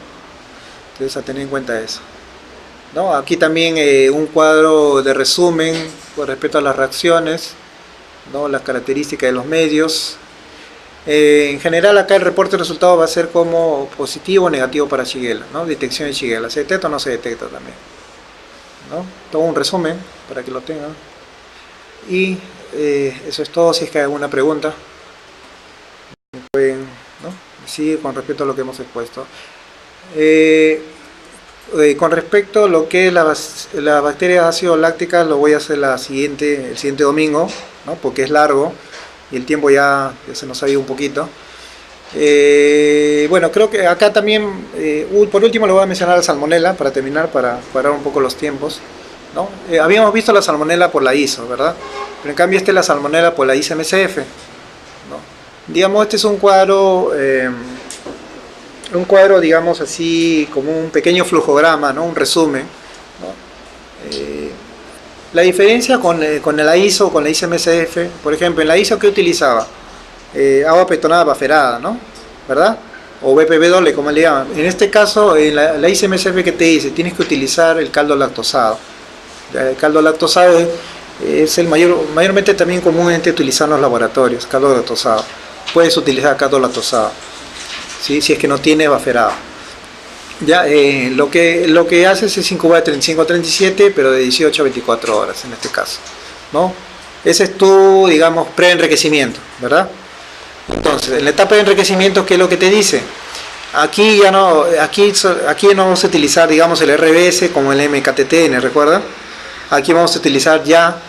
Entonces, a tener en cuenta eso, ¿no? Aquí también un cuadro de resumen con respecto a las reacciones, ¿no? Las características de los medios. En general, acá el reporte de resultados va a ser como positivo o negativo para Shigella, ¿no? Detección de Shigella, ¿se detecta o no se detecta también, ¿no? Todo un resumen para que lo tengan. Y eso es todo. Si es que hay alguna pregunta, pueden, ¿no? Seguir con respecto a lo que hemos expuesto. Con respecto a lo que es la bacteria ácido láctica, lo voy a hacer el siguiente domingo, ¿no? Porque es largo y el tiempo ya se nos ha ido un poquito. Bueno, creo que acá también, por último, le voy a mencionar la salmonela para terminar, para parar un poco los tiempos, ¿no? Habíamos visto la salmonela por la ISO, ¿verdad? Pero en cambio esta es la salmonela por la ICMSF, ¿no? Digamos, este es un cuadro, digamos así, como un pequeño flujograma, ¿no? Un resumen, ¿no? La diferencia con la ISO, con la ICMSF, por ejemplo, en la ISO, ¿qué utilizaba? Agua petonada baferada, ¿no? ¿Verdad? O BPB-doble, como le llaman. En este caso, en la ICMSF, ¿qué te dice? Tienes que utilizar el caldo lactosado. El caldo lactosado es el mayormente también comúnmente utilizado en los laboratorios, caldo lactosado. Puedes utilizar caldo lactosado, ¿sí? Si es que no tiene baferado. Ya, lo que haces es incubar de 35 a 37, pero de 18 a 24 horas en este caso, ¿no? Ese es tu, digamos, preenriquecimiento, ¿verdad? Entonces, en la etapa de enriquecimiento, ¿qué es lo que te dice? Aquí no vamos a utilizar, digamos, el RBS como el MKTTN, ¿recuerda? Aquí vamos a utilizar ya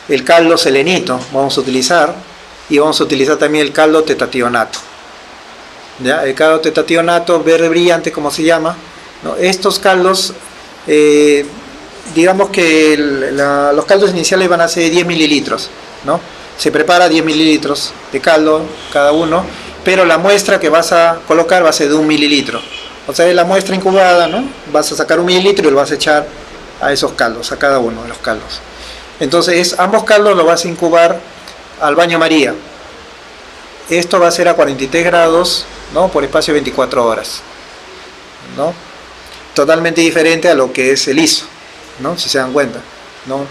el caldo selenito, vamos a utilizar, y vamos a utilizar también el caldo tetationato. ¿Ya? El caldo tetationato verde brillante, como se llama, ¿no? Estos caldos, digamos que los caldos iniciales van a ser 10 mililitros, ¿no? Se prepara 10 mililitros de caldo cada uno, pero la muestra que vas a colocar va a ser de 1 mililitro. O sea, la muestra incubada, ¿no? Vas a sacar 1 mililitro y lo vas a echar a esos caldos, a cada uno de los caldos. Entonces, ambos caldos los vas a incubar al baño María. Esto va a ser a 43 grados, ¿no? Por espacio de 24 horas, ¿no? Totalmente diferente a lo que es el ISO, ¿no? Si se dan cuenta, ¿no?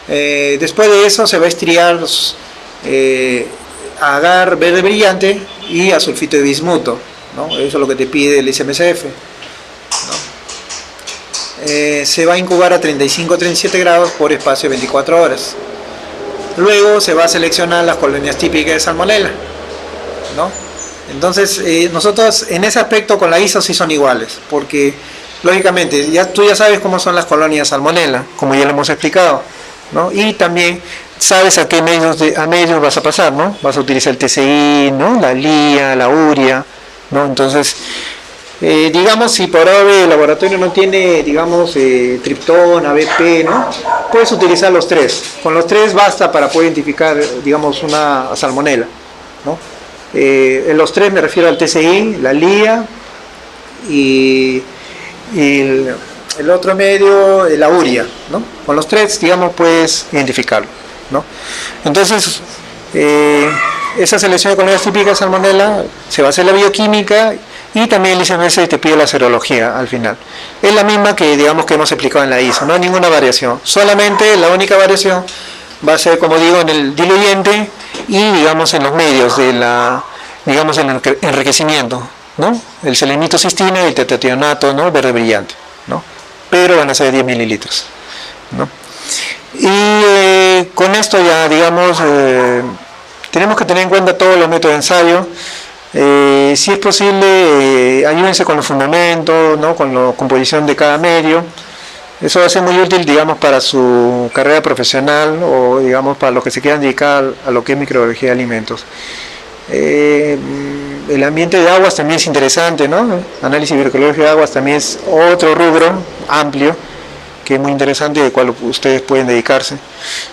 Después de eso se va a estriar agar verde brillante y a sulfito de bismuto, ¿no? Eso es lo que te pide el ICMSF, ¿no? Se va a incubar a 35-37 grados por espacio de 24 horas. Luego se va a seleccionar las colonias típicas de salmonela, ¿no? Entonces nosotros en ese aspecto con la ISO sí son iguales, porque lógicamente tú ya sabes cómo son las colonias salmonela, como ya lo hemos explicado, ¿no? Y también sabes a qué medios vas a pasar, ¿no? Vas a utilizar el TCI, ¿no? La LIA, la urea, ¿no? Entonces, digamos, si por ahora el laboratorio no tiene, digamos, triptón, ABP, ¿no? Puedes utilizar los tres. Con los tres basta para poder identificar, digamos, una salmonela, ¿no? En los tres me refiero al TCI, la LIA y el otro medio, la urea, ¿no? Con los tres, digamos, puedes identificarlo, ¿no? Entonces, esa selección de colonias típicas de salmonela se va a hacer la bioquímica y también el ICMS te pide la serología al final. Es la misma que, digamos, que hemos explicado en la ISO, no hay ninguna variación. Solamente la única variación va a ser, como digo, en el diluyente y, digamos, en los medios de digamos, en el enriquecimiento, ¿no? El selenito cistina y el tetationato, ¿no? Verde brillante, ¿no? Pero van a ser 10 mililitros, ¿no? Y con esto ya, digamos, tenemos que tener en cuenta todos los métodos de ensayo. Si es posible, ayúdense con los fundamentos, ¿no? Con la composición de cada medio. Eso va a ser muy útil, digamos, para su carrera profesional o, digamos, para los que se quieran dedicar a lo que es microbiología de alimentos. El ambiente de aguas también es interesante, ¿no? Análisis microbiológico de aguas también es otro rubro amplio que es muy interesante y del cual ustedes pueden dedicarse.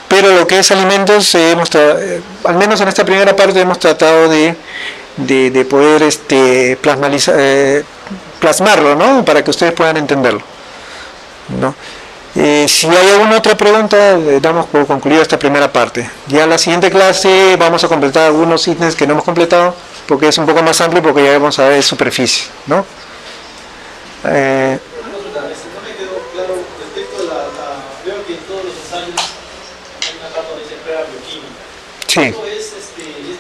Pero lo que es alimentos, al menos en esta primera parte hemos tratado de poder plasmarlo, ¿no? Para que ustedes puedan entenderlo, ¿no? Si hay alguna otra pregunta, damos por concluida esta primera parte. Ya en la siguiente clase vamos a completar algunos ítems que no hemos completado, porque es un poco más amplio, porque ya vamos a ver superficie, ¿no? No me quedó claro respecto a veo que en todos los ensayos hay una parte donde se emplea bioquímica. Sí. ¿Esto es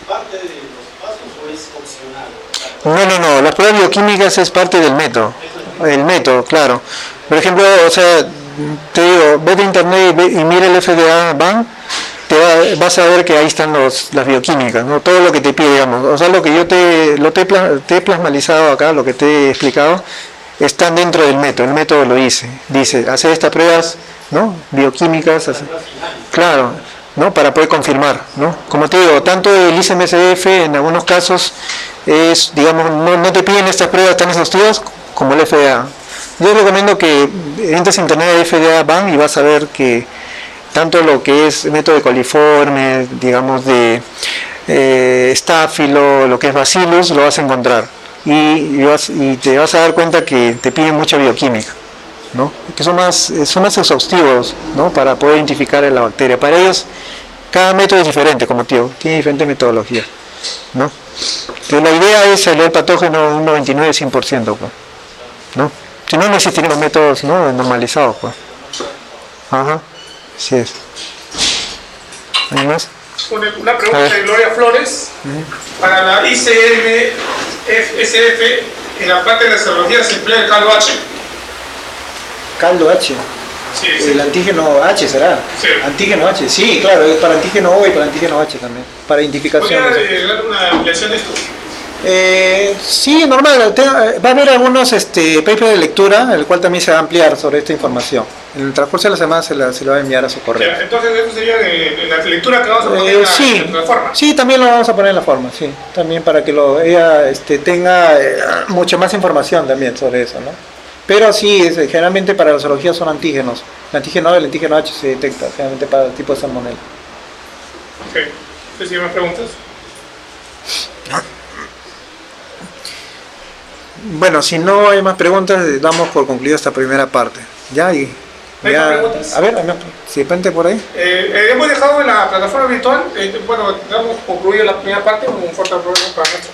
parte de los pasos o es opcional? No, las pruebas bioquímicas es parte del método. El método, claro. Por ejemplo, o sea, te digo, ve de internet y mira el FDA BAN, vas a ver que ahí están las bioquímicas, ¿no? Todo lo que te pide, digamos. O sea, lo que yo te he plasmalizado acá, lo que te he explicado, están dentro del método. El método lo dice, hacer estas pruebas, ¿no? Bioquímicas, claro, ¿no? Para poder confirmar, ¿no? Como te digo, tanto el ICMSF en algunos casos es, digamos, no te piden estas pruebas tan exhaustivas como el FDA. Yo recomiendo que entres a internet de FDA BAN y vas a ver que tanto lo que es método de coliforme, digamos de estáfilo, lo que es bacillus, lo vas a encontrar y te vas a dar cuenta que te piden mucha bioquímica, ¿no? Que son más exhaustivos, ¿no? Para poder identificar la bacteria. Para ellos cada método es diferente, como tío, tiene diferente metodología, ¿no? Entonces, la idea es salir el patógeno un 99-100%, pues, ¿no? Si no, no existirían los métodos, ¿no? Normalizados, pues. Ajá, así es. ¿Hay más? Una pregunta de Gloria Flores. Para la ICMSF, en la parte de la serología se emplea el caldo H. Caldo H. Sí, El antígeno H será. Sí. Antígeno H, sí, claro, es para antígeno O y para antígeno H también. Para identificación. ¿Podría dar una ampliación de esto? Sí, normal. Va a haber algunos papers de lectura, el cual también se va a ampliar sobre esta información. En el transcurso de la semana se lo va a enviar a su correo. Ya, entonces eso sería de la lectura que vamos a poner en la forma. Sí, también lo vamos a poner en la forma, sí. También para que ella tenga mucha más información también sobre eso, ¿no? Pero sí, generalmente para la zoología son antígenos. El antígeno A y el antígeno H se detecta generalmente para el tipo de salmonela. Ok. ¿Sí, más preguntas? Bueno, si no hay más preguntas, damos por concluido esta primera parte. ¿Ya? Y ¿Hay más preguntas? A ver, si depende por ahí. Hemos dejado en la plataforma virtual, bueno, damos concluida la primera parte, un fuerte aplauso para nuestro